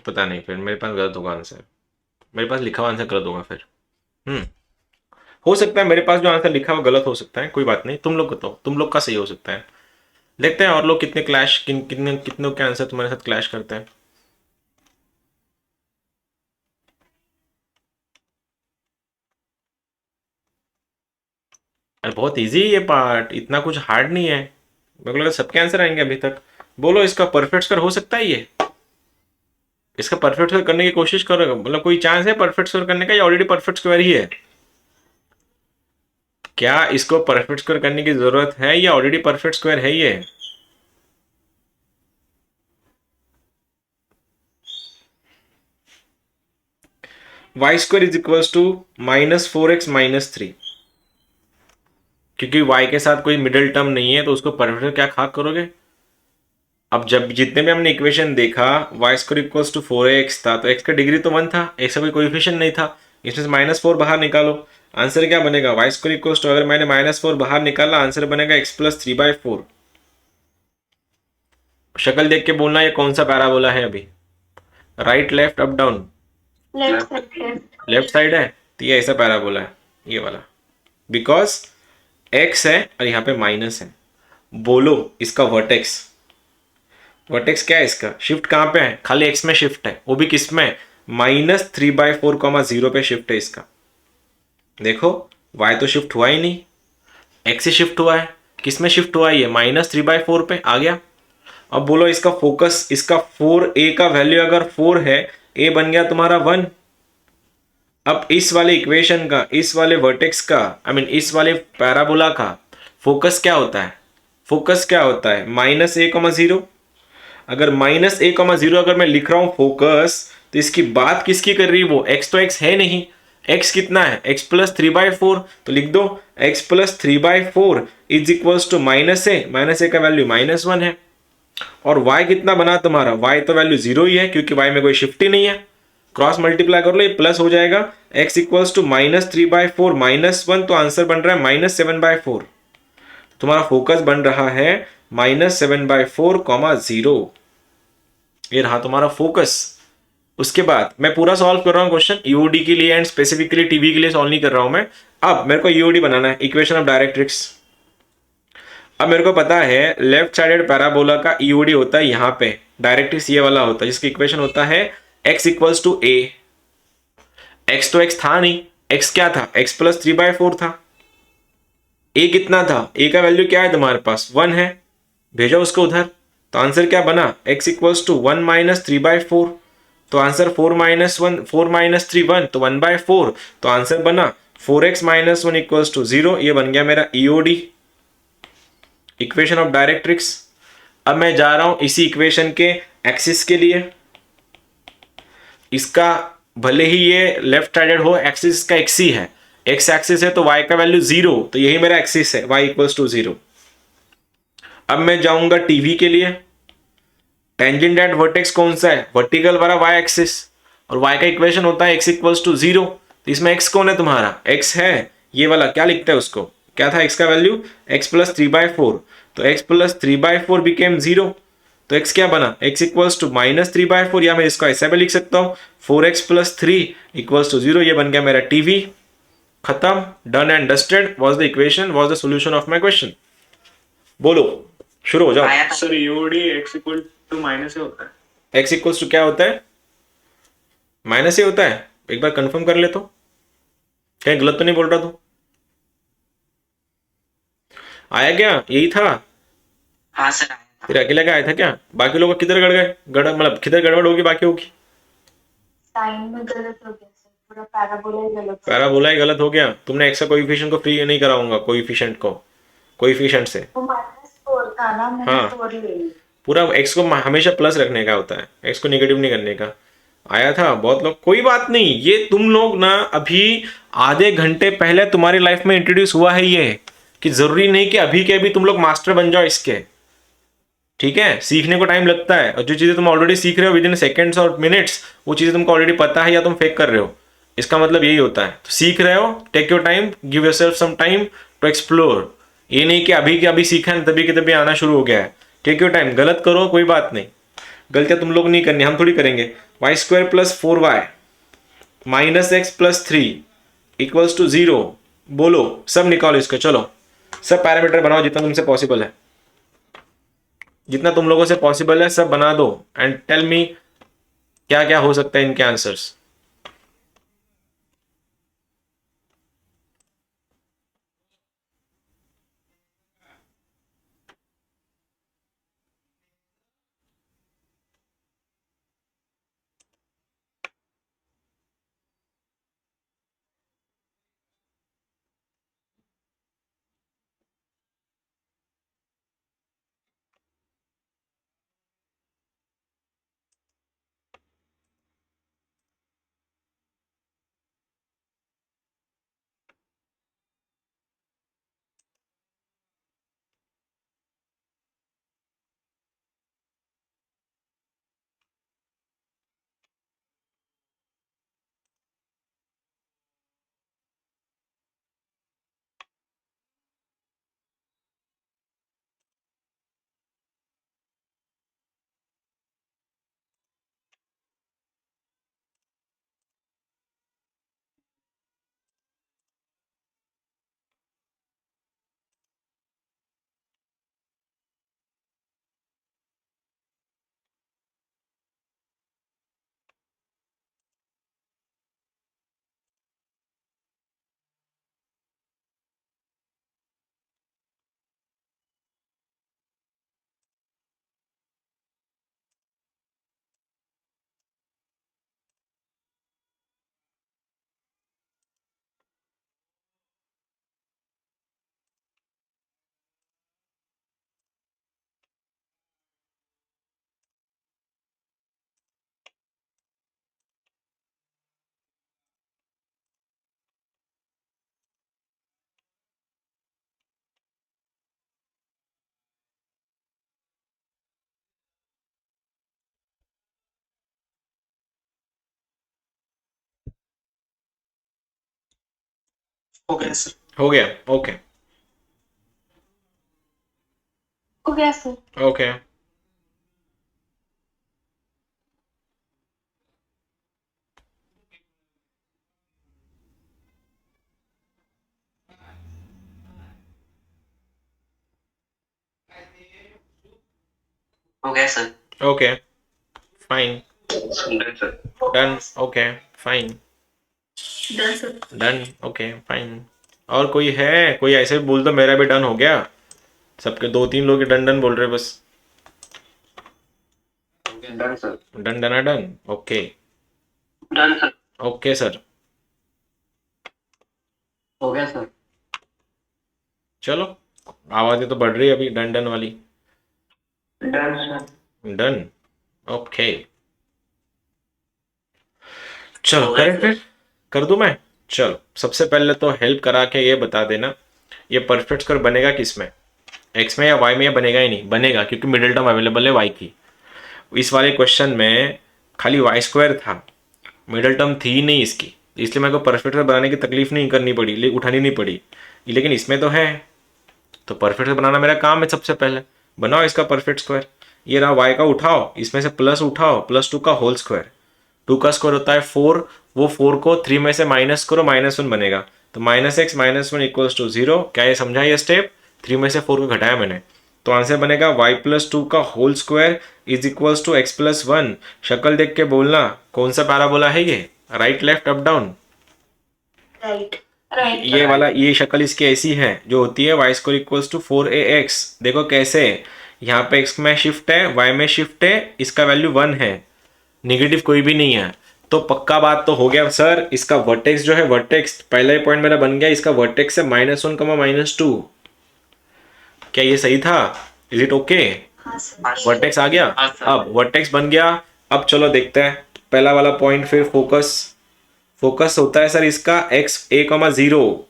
पता नहीं, फिर मेरे पास गलत होगा आंसर, मेरे पास लिखा हुआ आंसर गलत होगा फिर। हो सकता है मेरे पास जो आंसर लिखा हुआ गलत हो सकता है, कोई बात नहीं, तुम लोग बताओ, तुम लोग का सही हो सकता है। देखते हैं और लोग कितने क्लैश, कितनों के आंसर तुम्हारे साथ क्लैश करते हैं। अरे बहुत इजी है ये पार्ट, इतना कुछ हार्ड नहीं है, मेरे को लगा सबके आंसर आएंगे अभी तक। बोलो इसका परफेक्ट स्कोर हो सकता है ये? इसका परफेक्ट स्कोर करने की कोशिश करो, मतलब कोई चांस है परफेक्ट स्कोर करने का, या ऑलरेडी परफेक्ट स्कोर ही है? क्या इसको परफेक्ट स्कोर करने की जरूरत है या ऑलरेडी परफेक्ट स्क्वायर है ये? y square is equals to -4x -3, क्योंकि y के साथ कोई मिडिल टर्म नहीं है तो उसको परफेक्ट क्या खा करोगे। अब जब जितने भी हमने इक्वेशन देखा y square equals to 4x था, तो x का डिग्री तो 1 था, x का कोई कोएफिशिएंट नहीं था, इसमें से -4 बाहर निकालो, आंसर क्या बनेगा? y स्क्वायर इक्वल्स टू, अगर मैंने -4 बाहर निकाला, आंसर बनेगा x+3/4। शक्ल देख के बोलना ये कौन सा पैराबोला है अभी, right left up down? Left side. Left side है, तो ये ऐसा पैराबोला है ये वाला, बिकॉज x है और यहाँ पे माइनस है। बोलो इसका वर्टेक्स, वर्टेक्स क्या है इसका, शिफ्ट कहाँ पे है? खाली x में शिफ्ट है, वो भी किस में? -3/4, 0 पे शिफ्ट है इसका। देखो y तो शिफ्ट हुआ ही नहीं, x ही शिफ्ट हुआ है, किस में शिफ्ट हुआ है ये? -3/4 पे आ गया। अब बोलो इसका फोकस, इसका 4a का वैल्यू अगर 4 है, a बन गया तुम्हारा 1। अब इस वाले इक्वेशन का, इस वाले वर्टेक्स का, आई मीन इस वाले पैराबोला का फोकस क्या होता है? फोकस क्या होता है? -a,0। अगर -a,0 अगर मैं लिख रहा हूं फोकस, तो इसकी बात किसकी कर रही है वो? x तो x है नहीं, x कितना है? x+3/4, तो लिख दो x+3/4 is equals to -a का वैल्यू -1 है। और y कितना बना तुम्हारा? y तो वैल्यू 0 ही है, क्योंकि y में कोई शिफ्ट ही नहीं है। क्रॉस मल्टीप्लाई कर लो, ये प्लस हो जाएगा, x इक्वल्स टू -3/4 -1, तो आंसर बन रहा है -7/4। तुम्हारा फोकस बन रहा है -7/4, 0। ये रहा तुम्हारा फोकस। उसके बाद मैं पूरा सॉल्व कर रहा हूँ क्वेश्चन, ईओडी के लिए एंड स्पेसिफिकली टीवी के लिए सॉल्व नहीं कर रहा हूं मैं। अब मेरे को ईओडी बनाना है, इक्वेशन ऑफ डायरेक्ट्रिक्स। अब मेरे को पता है लेफ्ट साइडेड पैराबोला का ईओडी होता है यहाँ पे, डायरेक्ट्रिक्स ये वाला होता है, जिसका इक्वेशन होता है x equals to a। x तो x था नहीं, x क्या था? x+3/4 था। a कितना था? a का वैल्यू क्या है तुम्हारे पास? 1 है, भेजो उसको उधर, तो आंसर क्या बना? x इक्वल्स टू 1 -3/4, तो आंसर 4 -1, 4 -3 1, तो 1/4, तो आंसर बना 4x -1 इक्वल्स टू 0। ये बन गया मेरा ईओडी, इक्वेशन ऑफ डायरेक्ट्रिक्स। अब मैं जा रहा हूं इसी इक्वेशन के एक्सिस के लिए, इसका भले ही ये लेफ्ट साइडेड हो, एक्सिस का एक्स ही है, एक्स एक्सिस है तो y का वैल्यू 0, तो यही मेरा एक्सिस है, y इक्वल्स टू 0। अब मैं जाऊंगा टीवी के लिए, टेंजेंट एट वर्टेक्स कौन सा है? वर्टिकल वाला y एक्सिस, और y का इक्वेशन होता है x इक्वल्स टू 0। तो इसमें x कौन है तुम्हारा? x है ये वाला, क्या लिखता है उसको, क्या था x का वैल्यू? x+3/4, तो x+3/4 बिकेम 0, तो x क्या बना? x इक्वल्स टू -3/4, या मैं इसको ऐसा भी लिख सकता हूँ 4x+3 इक्वल्स टू 0। ये बन गया मेरा टीवी, खत्म, done and dusted. Was the equation, was the solution of my question. बोलो, शुरू हो जाओ। आया था। Sir EOD x equal to -a होता है। x इक्वल्स टू क्या होता है? -a होता है। एक बार कंफर्म कर ले, तो कहीं गलत तो नहीं बोल रहा तू? आया क्या? यही था? हाँ सर आया था। तेरे अकेले का आया था क्या? बाकी लोग किधर गड़ गए? मतलब किधर गड़बड़ होगी बाकी होगी? साइन में गलत हो गया सर। पूरा पैराबोला ही गलत है। पैराबोला ही गलत हो गया। तुमने एक्स का कोएफिशिएंट को फ्री नहीं कराऊंगा, कोएफिशिएंट से। वो -4 था ना, मैंने हाँ। 4 ले ली। पूरा एक्स को हमेशा प्लस रखने का होता है, एक्स को नेगेटिव नहीं करने का। आया था बहुत लोग, कोई बात नहीं, ये तुम लोग ना अभी आधे घंटे पहले तुम्हारी लाइफ में इंट्रोड्यूस हुआ है ये, कि जरूरी नहीं कि अभी के अभी तुम लोग मास्टर बन जाओ इसके। ठीक है, सीखने को टाइम लगता है, और जो चीजें तुम ऑलरेडी सीख रहे हो विद इन सेकेंड्स और मिनट्स, वो चीजें तुमको ऑलरेडी पता है या तुम फेक कर रहे हो। इसका मतलब यही होता है। तो सीख रहे हो, take your time, give yourself some time to explore. ये नहीं कि अभी के अभी सीखा है तभी के तभी आना शुरू हो गया है। टेक योर टाइम, गलत करो कोई बात नहीं, गलतियां तुम लोग नहीं करनी, हम थोड़ी करेंगे। y² + 4y -x + 3 = 0। बोलो, सब निकालो इसको, चलो सब पैरामीटर बनाओ जितना तुमसे पॉसिबल है, जितना तुम लोगों से पॉसिबल है सब बना दो, एंड टेल मी क्या क्या हो सकता है इनके आंसर्स। हो गया सर। हो गया, ओके हो गया सर। ओके। हो गया sir. Okay fine, done sir. Done, okay fine, done sir. Done, okay fine. और कोई है, कोई ऐसे भी बोल दो मेरा भी डन हो गया। सबके 2-3 लोग डन डन बोल रहे बस। Done sir. डन डना done, okay done sir. Okay sir. हो गया सर। चलो, आवाजें तो बढ़ रही है अभी डन डन वाली। Done sir. Done, okay. चलो करें फिर, कर दूं मैं। चलो सबसे पहले तो हेल्प करा के ये बता देना, ये परफेक्ट स्क्वायर बनेगा किस में, एक्स में या वाई में? या बनेगा ही नहीं? बनेगा, क्योंकि मिडिल टर्म अवेलेबल है वाई की। इस वाले क्वेश्चन में खाली y² था, मिडिल टर्म थी ही नहीं इसकी, इसलिए मेरे को परफेक्ट स्क्वायर बनाने की तकलीफ नहीं करनी पड़ी, उठानी नहीं पड़ी। लेकिन इसमें तो है, तो परफेक्ट स्क्वायर बनाना मेरा काम है। सबसे पहले बनाओ इसका परफेक्ट स्क्वायर। ये रहा y का, उठाओ इसमें से प्लस उठाओ, +2 का होल स्क्वायर। 2 का स्क्वायर होता है 4, वो 4 को 3 में से माइनस करो, -1 बनेगा। तो -x -1 = 0। क्या ये समझा ये स्टेप? 3 में से 4 को घटाया मैंने, तो आंसर बनेगा y+2 का होल स्क्वायर = x+1। शक्ल देख के बोलना कौन सा पैराबोला है ये, right left up down? Right. Right. ये वाला, ये शक्ल इसकी ऐसी है जो होती है y² = 4ax। देखो कैसे, यहाँ पे x में शिफ्ट है, y में शिफ्ट है, इसका वैल्यू 1 है, नेगेटिव कोई भी नहीं है। तो पक्का बात तो हो गया सर, इसका वर्टेक्स जो है, वर्टेक्स पहला ही पॉइंट मेरा बन गया, इसका वर्टेक्स है -1, -2। क्या ये सही था? Is it okay? हाँ सर। वर्टेक्स आ गया। हाँ सर। अब वर्टेक्स बन गया। अब चलो देखते हैं पहला वाला पॉइंट, फिर फोकस होता है सर इसका a,0,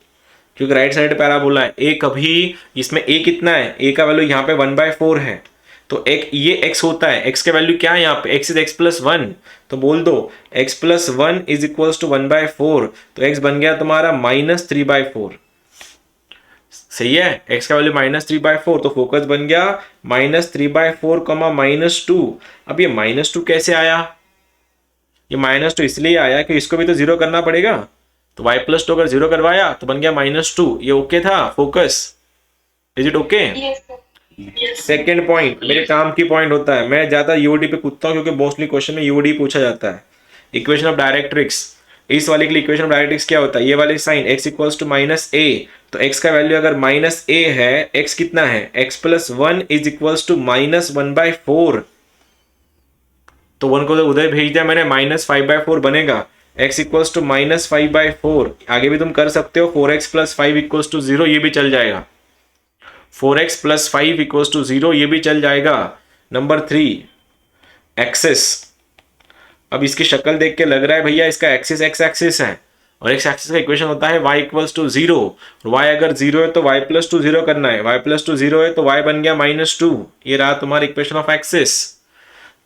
क्योंकि राइट साइड पैराबोला है। ए कभी इसमें ए कितना है, ए का वैल्यू यहाँ पे 1/4 है, तो एक ये x होता है। x का वैल्यू क्या है यहाँ पे, x इज x+1, तो बोल दो x+1 इज इक्वल्स टू 1/4, तो x बन गया तुम्हारा -3/4। सही है, x का वैल्यू -3/4, तो फोकस बन गया -3/4, -2। अब ये -2 कैसे आया? ये -2 इसलिए आया कि इसको भी तो जीरो करना पड़ेगा, तो y+2 अगर जीरो करवाया तो बन गया -2। ये ओके था focus? Is it okay? Yes, sir. Second point मेरे काम की पॉइंट होता है, मैं ज्यादा यूडी पे कूदता हूँ क्योंकि मोस्टली क्वेश्चन में यूडी पूछा जाता है। इक्वेशन ऑफ डायरेक्ट्रिक्स, इस वाले के लिए इक्वेशन ऑफ डायरेक्ट्रिक्स क्या होता है, ये वाले sign x equals to -a, तो x का वैल्यू अगर -a है, x कितना है, x+1 इज इक्वल्स टू -1/4, तो 1 को तो उधर भेज दिया मैंने, -5/4 बनेगा, x इक्वल्स टू -5/4। आगे भी तुम कर सकते हो, 4x + 5 इक्वल्स टू 0, ये भी चल जाएगा, 4x + 5 इक्वल्स टू 0, ये भी चल जाएगा। नंबर 3 एक्सिस, अब इसकी शक्ल देख के लग रहा है भैया इसका एक्सिस x एक्सिस है, और x एक्सिस का इक्वेशन होता है y इक्वल्स टू 0, y अगर 0 है तो y+2 0 करना है, y+2 0 है तो y बन गया -2, ये रहा तुम्हारा equation of axis.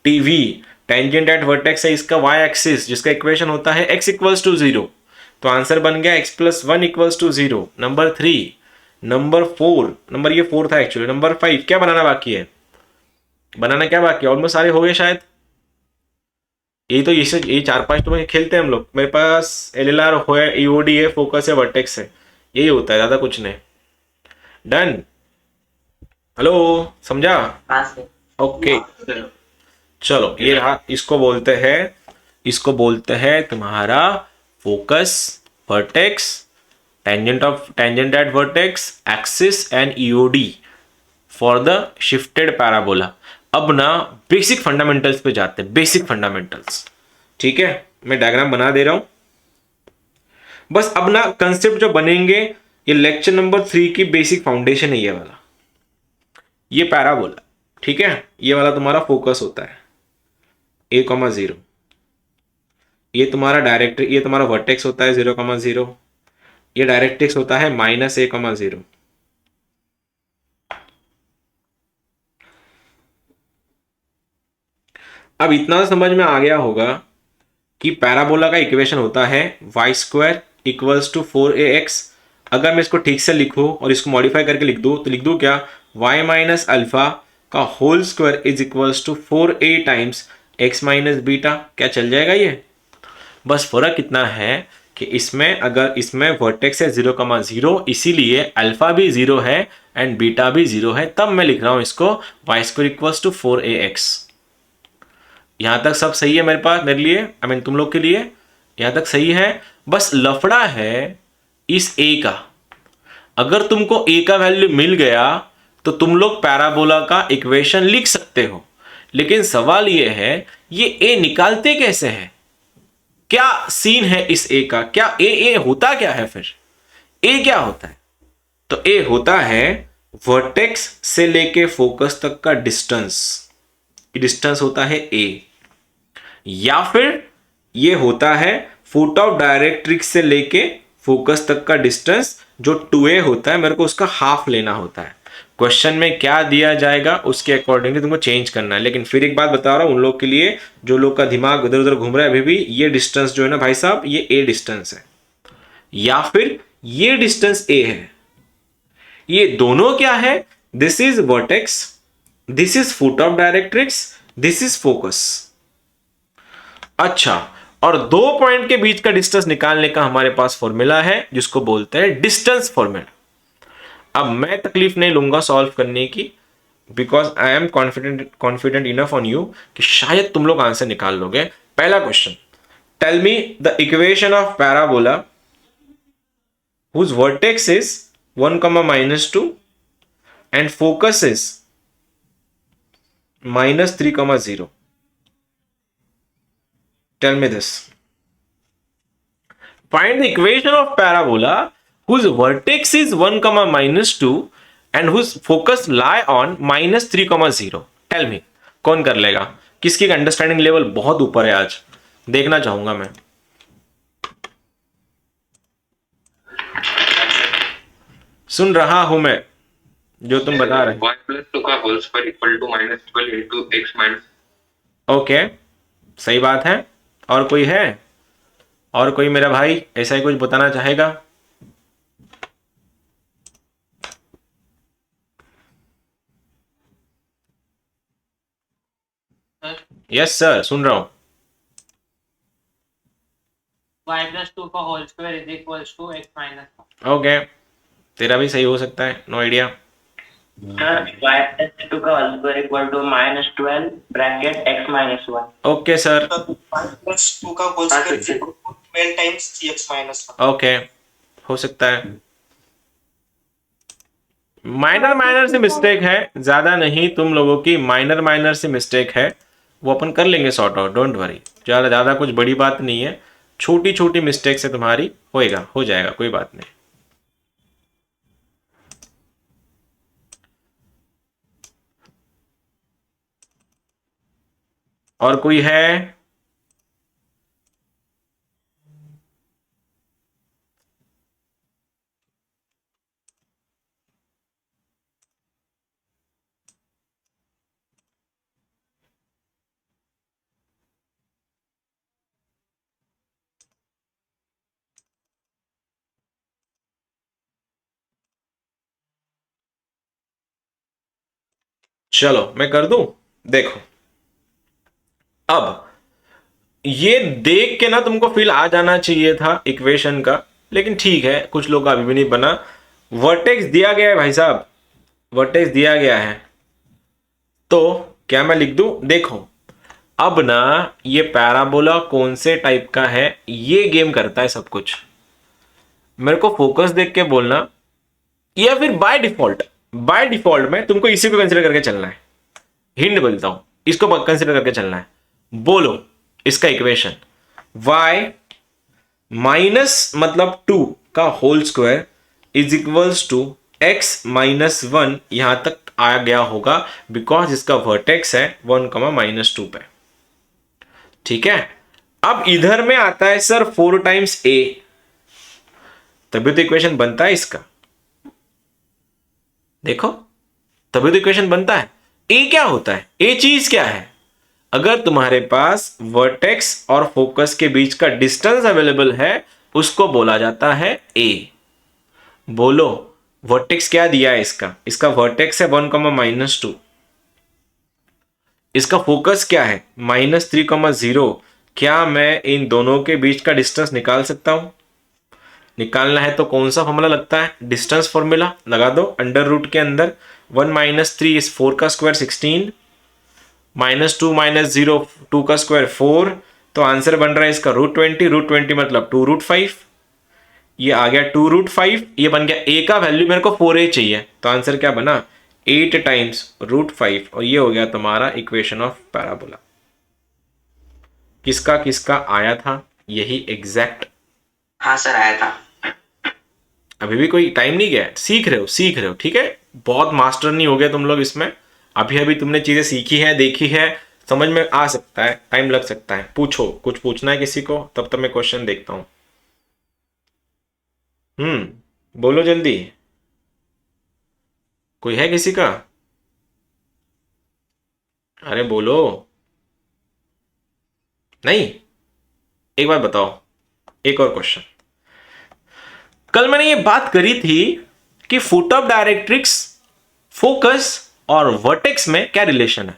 TV, tangent at vertex है इसका y एक्सिस, जिसका इक्वेशन होता है x इक्वल्स टू 0, तो आंसर बन गया x+1 equals to 0। Number 3, number 4, number ये 4 था एक्चुअली। नंबर 5 क्या बनाना बाकी है, बनाना क्या बाकी है, ऑलमोस्ट सारे हो गए शायद। ये तो ये 4-5 तो खेलते हैं हम लोग, मेरे पास LLR है, EOD है, फोकस है, वर्टेक्स है, यही होता है, ज्यादा कुछ नहीं। डन? हेलो, समझा? हाँ सर। ओके चलो, ये रहा, इसको बोलते हैं तुम्हारा focus, vertex, tangent at vertex, axis and EOD for the shifted parabola. अब ना बेसिक फंडामेंटल्स पे जाते हैं, बेसिक फंडामेंटल्स, ठीक है, मैं डायग्राम बना दे रहा हूं बस। अब ना कंसेप्ट जो बनेंगे, ये लेक्चर नंबर 3 की बेसिक फाउंडेशन है, ये वाला, ये पैराबोला, ठीक है, ये वाला तुम्हारा फोकस होता है a,0, ये तुम्हारा ये तुम्हारा वर्टेक्स होता है 0,0, ये डायरेक्ट्रिक्स होता है -a,0। अब इतना तो समझ में आ गया होगा कि पैराबोला का इक्वेशन होता है y² इक्वल्स टू 4ax। अगर मैं इसको ठीक से लिखूं और इसको मॉडिफाई करके लिख दूं, तो लिख दूं क्या, y माइनस अल्फा का whole square is equals to 4a times x minus beta. क्या चल जाएगा ये? बस फर्क इतना है कि इसमें वर्टेक्स है 0,0, इसीलिए अल्फा भी 0 है एंड बीटा भी 0 है, तब मैं लिख रहा हूं इसको y² इक्वल्स टू 4ax। यहां तक सब सही है मेरे लिए, तुम लोग के लिए यहां तक सही है। बस लफड़ा है इस a का, अगर तुमको a का वैल्यू मिल गया तो तुम लोग पैराबोला का इक्वेशन लिख सकते हो, लेकिन सवाल यह है ये a निकालते कैसे हैं, क्या सीन है इस a का, क्या a होता क्या है, फिर a क्या होता है? तो a होता है वर्टेक्स से लेके फोकस तक का डिस्टेंस होता है a, या फिर ये होता है फुट ऑफ डायरेक्ट्रिक्स से लेके फोकस तक का डिस्टेंस जो 2a होता है, मेरे को उसका हाफ लेना होता है। क्वेश्चन में क्या दिया जाएगा उसके अकॉर्डिंगली तुमको चेंज करना है। लेकिन फिर एक बात बता रहा हूं उन लोग के लिए जो लोग का दिमाग इधर उधर घूम रहा है अभी भी, ये डिस्टेंस जो है ना भाई साहब, ये a डिस्टेंस है या फिर ये डिस्टेंस a है, ये दोनों क्या है, this is vertex, this is foot of directrix, this is focus. अच्छा, और दो पॉइंट के बीच का डिस्टेंस निकालने का हमारे पास फॉर्मूला है जिसको बोलते हैं डिस्टेंस फॉर्मूला। अब मैं तकलीफ नहीं लूंगा सॉल्व करने की, because I am confident enough on you कि शायद तुम लोग आंसर निकाल लोगे। पहला question, tell me the equation of parabola whose vertex is 1,-2 and focus is -3,0. Tell me this. Find the equation of parabola whose vertex is 1, -2 and whose focus lie on -3, 0. Tell me, कौन कर लेगा? किसकी understanding level बहुत ऊपर है आज? देखना चाहूंगा मैं। सुन रहा हूं मैं जो तुम बता रहे। y plus 2 का whole square equal to -12 into x minus. Okay, सही बात है। और कोई है? और कोई मेरा भाई ऐसा ही कुछ बताना चाहेगा? यस सर, सुन रहा हूं। y plus 2 का whole square is equals to x minus. Okay, तेरा भी सही हो सकता है, no idea. Sir y plus 2 का whole square equal to -12 bracket x minus 1। Okay sir, sir 5 plus 2 का whole square 12 times cx minus 1. Okay, हो सकता है। माइनर से मिस्टेक है, ज्यादा नहीं, तुम लोगों की माइनर से मिस्टेक है, वो अपन कर लेंगे सॉर्ट आउट, डोंट वरी। ज्यादा कुछ बड़ी बात नहीं है, छोटी छोटी मिस्टेक से तुम्हारी होएगा, हो जाएगा, कोई बात नहीं। और कोई है? चलो मैं कर दूं। देखो, अब ये देख के ना तुमको फील आ जाना चाहिए था इक्वेशन का, लेकिन ठीक है, कुछ लोग का अभी भी नहीं बना। वर्टेक्स दिया गया है भाई साहब, वर्टेक्स दिया गया है, तो क्या मैं लिख दूं? देखो, अब ना ये पैराबोला कौन से टाइप का है, ये गेम करता है सब कुछ। मेरे को फोकस देख के बोलना, या फिर बाय डिफॉल्ट में तुमको इसी को कंसिडर करके चलना है। हिंट बोलता हूं, इसको कंसिडर करके चलना है। बोलो इसका इक्वेशन, y माइनस मतलब 2 का whole square is equals to x minus 1, यहां तक आ गया होगा बिकॉज इसका वर्टेक्स है 1, -2 पे। ठीक है, अब इधर में आता है सर 4 टाइम्स a, तभी तो इक्वेशन बनता है इसका। देखो, तभी तो इक्वेशन बनता है। ए क्या होता है? ए चीज क्या है? अगर तुम्हारे पास वर्टेक्स और फोकस के बीच का डिस्टेंस अवेलेबल है, उसको बोला जाता है ए। बोलो, वर्टेक्स क्या दिया है इसका? इसका वर्टेक्स है 1, -2। इसका फोकस क्या है? -3, 0। क्या मैं इन दोनों के बीच का डिस्टेंस निकाल सकता हूं? निकालना है तो कौन सा फॉर्मूला लगता है? डिस्टेंस फॉर्मूला लगा दो। अंडर रूट के अंदर 1 - 3 इज 4 का स्क्वायर 16, -2 - 0 2 का स्क्वायर 4, तो आंसर बन रहा है इसका √20। √20 मतलब 2√5, ये आ गया 2√5, ये बन गया a का वैल्यू मेरे को 4a चाहिए, तो आंसर क्या बना? 8 टाइम्स √5, और ये हो गया तुम्हारा इक्वेशन ऑफ पैराबोला। किसका किसका आया था यही एग्जैक्ट? हाँ सर, आया था। अभी भी कोई टाइम नहीं गया, सीख रहे हो, ठीक है। बहुत मास्टर नहीं हो गए तुम लोग इसमें, अभी अभी तुमने चीजें सीखी है, देखी है, समझ में आ सकता है, टाइम लग सकता है। पूछो, कुछ पूछना है किसी को? तब तक मैं क्वेश्चन देखता हूं। बोलो जल्दी, कोई है किसी का? अरे बोलो। नहीं, एक बार बताओ, एक और क्वेश्चन। कल मैंने ये बात करी थी कि फुट ऑफ डायरेक्ट्रिक्स, फोकस और वर्टेक्स में क्या रिलेशन है?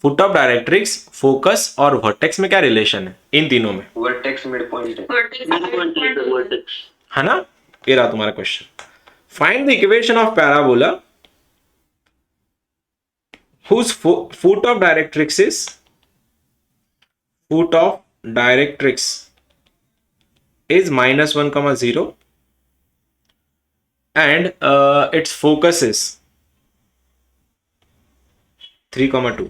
फुट ऑफ डायरेक्ट्रिक्स, फोकस और वर्टेक्स में क्या रिलेशन है इन तीनों में? वर्टेक्स मिड पॉइंट है ना? ये रहा तुम्हारा question. Find the equation of parabola whose foot of directrix is -1, 0 and its focus is 3, 2।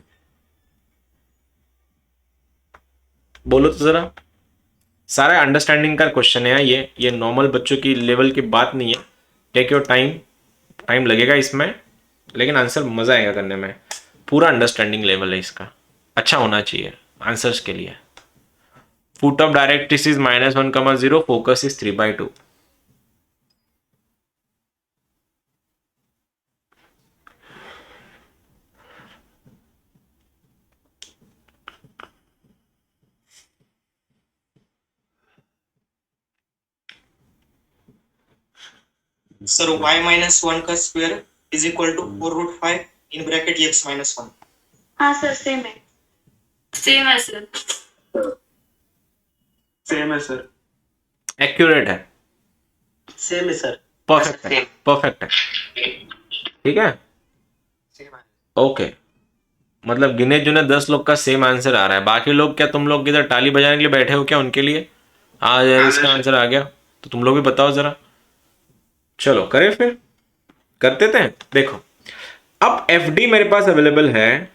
बोलो तो जरा, सारा अंडरस्टैंडिंग का क्वेश्चन है ये नॉर्मल बच्चों की लेवल की बात नहीं है। टेक योर टाइम लगेगा इसमें, लेकिन आंसर मज़ा आएगा करने में। पूरा अंडरस्टैंडिंग लेवल है इसका, अच्छा होना चाहिए आंसर्स के लिए। Foot of directrix is -1,0, focus is 3/2। Sir y minus 1 का square is equal to 4√5 in bracket x minus 1। हाँ सर सेम है। सेम है सर। सेम है सर। एक्यूरेट है, सेम है सर। परफेक्ट है, परफेक्ट है, ठीक है, ओके। मतलब गिने चुने 10 लोग का सेम आंसर आ रहा है। बाकी लोग क्या, तुम लोग इधर ताली बजाने के लिए बैठे हो क्या उनके लिए? हाँ यार इसका आंसर आ गया, तो तुम लोग भी बताओ जरा। चलो करें फिर, करते थे। देखो अब FD मेरे पास अवेलेबल है,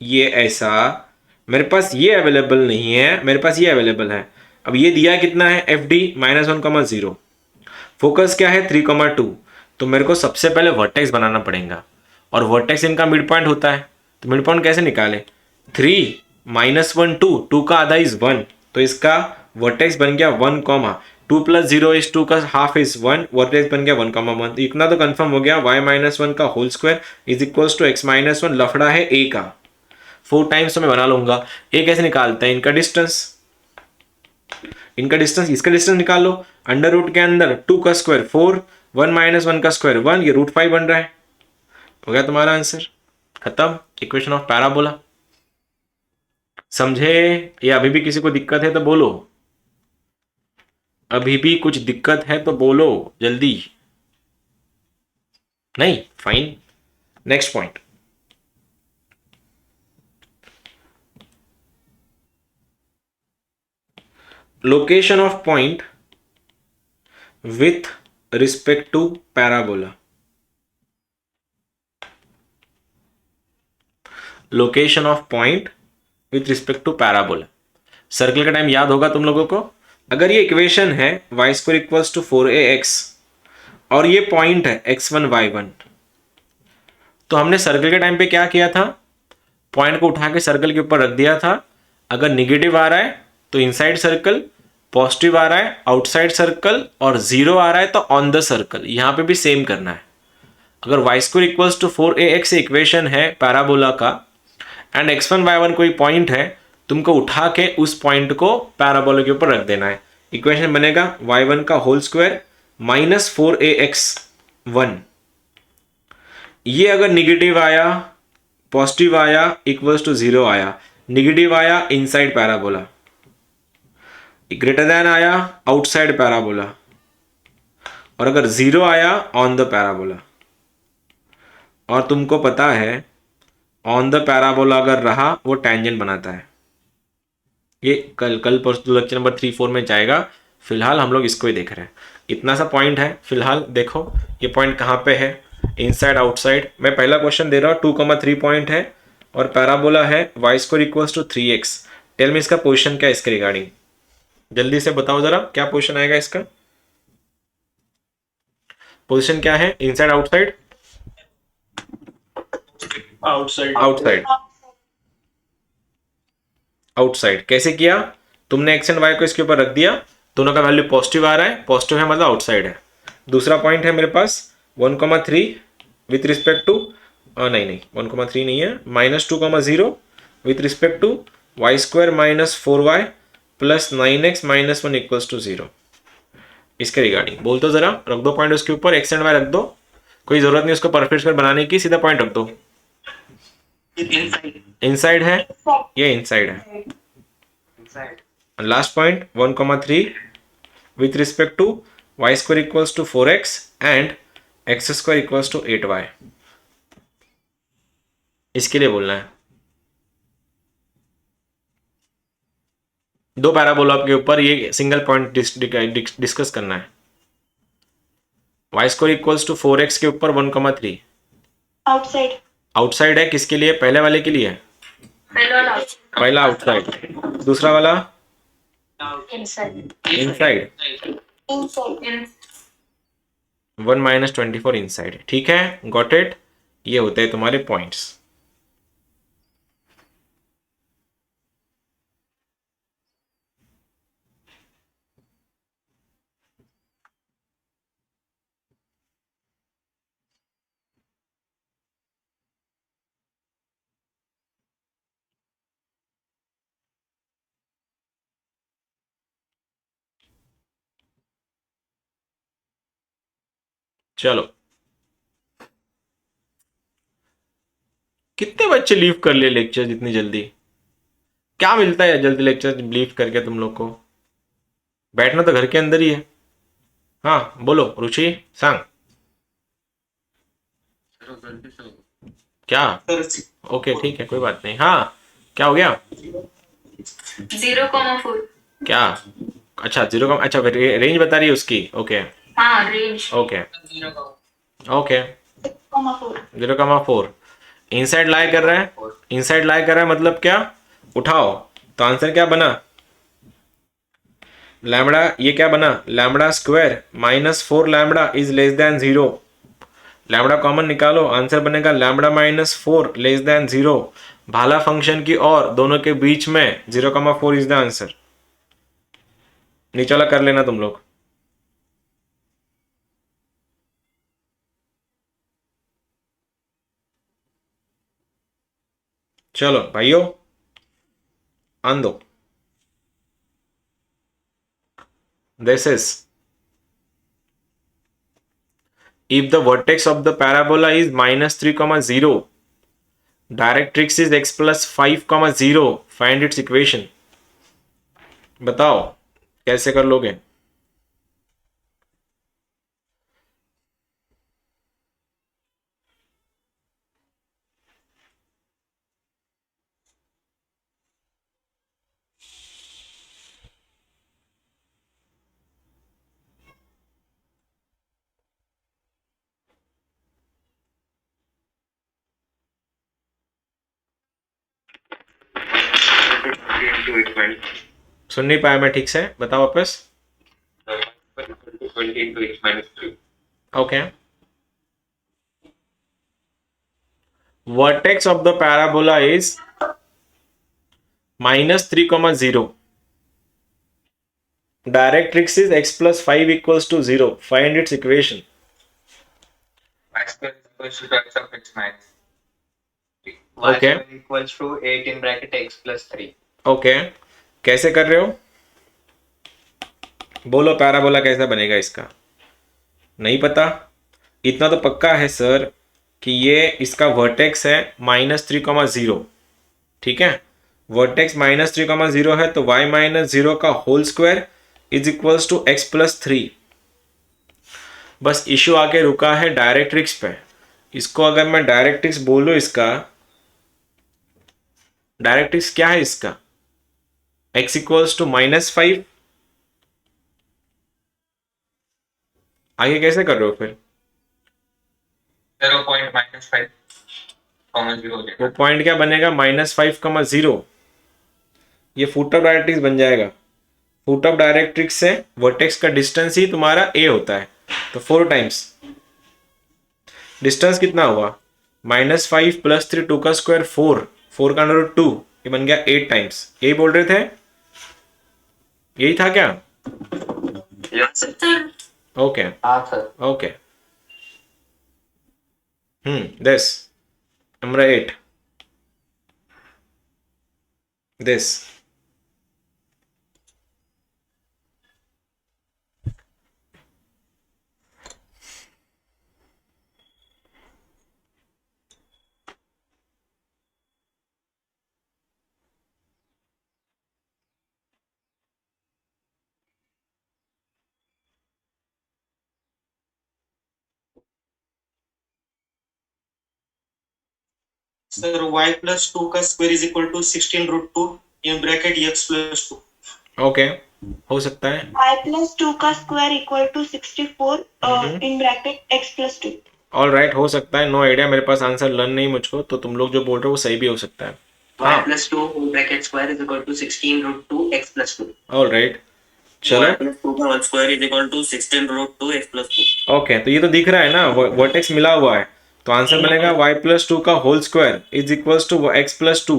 ये ऐसा, मेरे पास ये अवेलेबल नहीं है, मेरे पास ये अवेलेबल है। अब ये दिया कितना है FD -1,0, फोकस क्या है 3,2, तो मेरे को सबसे पहले वर्टेक्स बनाना पड़ेगा, और वर्टेक्स इनका मिड पॉइंट होता है। तो मिड पॉइंट कैसे निकाले? 3 -1 2 का आधा इज 1, तो इसका वर्टेक्स बन गया 1, 2 + 0 इज 2 का हाफ इज 1, वर्टेक्स बन गया 1,1। इतना तो कंफर्म हो गया, y-1 का whole square is equals to x-1। लफड़ा है a का, 4 टाइम्स तो मैं बना लूंगा। a कैसे निकालते हैं? इनका डिस्टेंस, इसका डिस्टेंस निकाल लो। अंडर रूट के अंदर 2 का स्क्वायर 4, 1 - 1 का स्क्वायर 1, ये √5 बन रहा है। हो गया तुम्हारा आंसर, खत्म। Equation of parabola. समझे? या अभी भी किसी को दिक्कत है तो बोलो, अभी भी कुछ दिक्कत है तो बोलो जल्दी। नहीं, fine. Next point, location of point with respect to parabola. Location of point with respect to parabola. Circle का टाइम याद होगा तुम लोगों को। अगर ये इक्वेशन है y² = 4ax और ये पॉइंट है x1 y1, तो हमने सर्कल के टाइम पे क्या किया था? पॉइंट को उठा के सर्कल के ऊपर रख दिया था। अगर निगेटिव आ रहा है तो इनसाइड सर्कल, पॉजिटिव आ रहा है आउटसाइड सर्कल, और 0 आ रहा है तो ऑन द सर्कल। यहां पे भी सेम करना है। अगर y² = 4ax इक्वेशन है पैराबोला का, एंड x1 y1 कोई पॉइंट है, तुमको उठा के उस पॉइंट को पैराबोला के ऊपर रख देना है। इक्वेशन बनेगा y1 का होल स्क्वायर -4ax1। ये अगर निगेटिव आया, पॉजिटिव आया, इक्वल्स टू 0 आया, निगेटिव आया इनसाइड पैराबोला, ग्रेटर देन आया आउटसाइड पैराबोला, और अगर 0 आया ऑन द पैराबोला। और तुमको पता है ऑन द पैराबोला अगर रहा वो टेंजेंट बनाता है। ये कल परसों लेक्चर नंबर 3-4 में जाएगा। फिलहाल हम लोग इसको ही देख रहे हैं। इतना सा पॉइंट है फिलहाल। देखो ये पॉइंट कहाँ पे है, इनसाइड आउटसाइड। मैं पहला क्वेश्चन दे रहा हूँ, 2,3 पॉइंट है और पैराबोला है y² = 3x। टेल मी इसका पोजीशन क्या है इसके रिगार्डिंग, जल्दी से बताओ जरा, क्या पोजीशन आएगा इसका? पोजीशन क्या है? Inside outside? आउटसाइड। आउटसाइड कैसे किया? तुमने x एंड y को इसके ऊपर रख दिया, दोनों का वैल्यू पॉजिटिव आ रहा है, पॉजिटिव है मतलब आउटसाइड है। दूसरा पॉइंट है मेरे पास 1,3 विथ रिस्पेक्ट टू, नहीं 1,3 नहीं है, -2,0 with respect to y² - 4y + 9x - 1 = 0। इसके रिगार्डिंग बोल दो जरा, रख दो पॉइंट उसके ऊपर, x एंड y रख दो, कोई जरूरत नहीं उसको परफेक्ट स्क्वायर बनाने की, सीधा पॉइंट रख दो। इनसाइड है, ये इनसाइड है। Last point 1,3 with respect to y² = 4x and x² = 8y। इसके लिए बोलना है। दो पैराबोला के ऊपर ये सिंगल पॉइंट डिस्कस करना है। y² = 4x के ऊपर 1,3 आउटसाइड। आउटसाइड है किसके लिए? पहले वाले के लिए, पहला आउटसाइड। दूसरा वाला inside. Inside, inside. 1 minus 24 inside. ठीक है, गॉट इट। ये होते हैं तुम्हारे पॉइंट्स। चलो, कितने बच्चे लीव कर लिए लेक्चर जितनी जल्दी? क्या मिलता है जल्दी लेक्चर लीव करके तुम लोग को? बैठना तो घर के अंदर ही है। हाँ बोलो रुचि, सांग क्या? सर ओके ठीक है, कोई बात नहीं। हाँ क्या हो गया? 0,4. क्या? अच्छा 0 का, अच्छा रेंज बता रही है उसकी। ओके हाँ, range. Okay okay, 6,4. 0,4 inside lie कर रहा है। इनसाइड लाई कर रहा है मतलब क्या? उठाओ, तो आंसर क्या बना? लैम्बडा, ये क्या बना? Lambda square minus 4 lambda is less than 0। Lambda common निकालो, आंसर बनेगा लैम्बडा माइनस 4 लेस देन 0। भाला फंक्शन की और दोनों के बीच में 0,4 इज द आंसर। नीचे वाला कर लेना तुम लोग। चलो भाइयों, आन दो। This is, if the vertex of the parabola is minus 3,0, directrix is x plus 5,0, find its equation। बताओ कैसे कर लोगे? सुन नहीं पाया मैं ठीक से, बताओ वापस। 20 into x minus 3. Okay, vertex of the parabola is minus 3,0, directrix is x plus 5 equals to 0, find its equation। Y square is equals to x of x minus 3. Okay. Y square equals to 8 in bracket x plus 3. Okay, कैसे कर रहे हो? बोलो parabola कैसा बनेगा इसका? नहीं पता? इतना तो पक्का है सर कि ये इसका वर्टेक्स है माइनस 3,0। ठीक है, वर्टेक्स माइनस 3,0 है तो y माइनस 0 का whole square is equals to x plus 3। बस इशू आके रुका है डायरेक्ट्रिक्स पे। इसको अगर मैं डायरेक्ट्रिक्स बोलूं, इसका डायरेक्ट्रिक्स क्या है इसका? x equals to -5। आगे कैसे कर रहे हो फिर? 0 point minus 5, comma 0 हो वो जाएगा. पॉइंट क्या बनेगा? -5,0। ये फुट ऑफ डायरेक्ट्रिक्स बन जाएगा। फुट ऑफ डायरेक्ट्रिक्स से वर्टेक्स का डिस्टेंस ही तुम्हारा a होता है, तो 4 टाइम्स डिस्टेंस कितना हुआ? -5 + 3, 2 का स्क्वायर 4, 4 का अंडर 2, ये बन गया 8 टाइम्स। यही बोल रहे थे? यही था क्या? सर, ओके हाँ sir. Okay, this number 8, this sir y plus 2 का square is equal to 16 root 2 in bracket x plus 2. Okay, हो सकता है। Y plus 2 का स्क्वायर equal to 64 in bracket x plus 2. All right, हो सकता है, नो आइडिया, मेरे पास आंसर लर्न नहीं मुझको, तो तुम लोग जो बोल रहे हो वो सही भी हो सकता है। y हाँ। plus 2 whole bracket square is equal to 16 root 2 x plus 2. All right, चलो y plus 2 का whole square is equal to 16 root 2 x plus 2. Okay, तो ये तो दिख रहा है ना, वर्टेक्स मिला हुआ है, तो आंसर बनेगा y प्लस 2 का whole square is equals to x plus 2,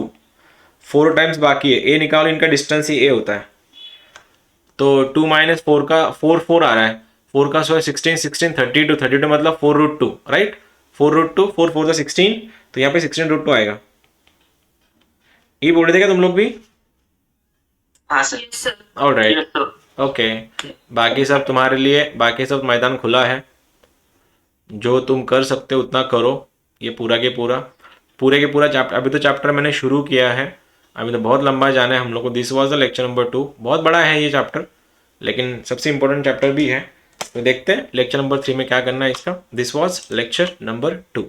4 times बाकी है, a निकालो, इनका डिस्टेंस ही a होता है, तो 2 माइनस 4 का 4 4 आ रहा है, 4 का स्क्वायर 16 16 32 32 मतलब 4 रूट 2, राइट, 4 रूट 2, 4 4 16, तो यहाँ पे 16 रूट 2 आएगा। ये बोल रहे थे क्या तुम लोग भी? हाँ sir. Yes, sir. All right, Yes, sir. Okay, बाकी सब तुम्हारे लिए, बाकी सब मैदान खुला है, जो तुम कर सकते हो उतना करो, ये पूरा के पूरा चैप्टर, अभी तो चैप्टर मैंने शुरू किया है, अभी तो बहुत लंबा जाना है हम लोग को। This was the lecture number 2, बहुत बड़ा है ये चैप्टर, लेकिन सबसे इम्पोर्टेंट चैप्टर भी है, तो देखते हैं लेक्चर नंबर 3 में क्या करना है इसका। This was lecture number 2।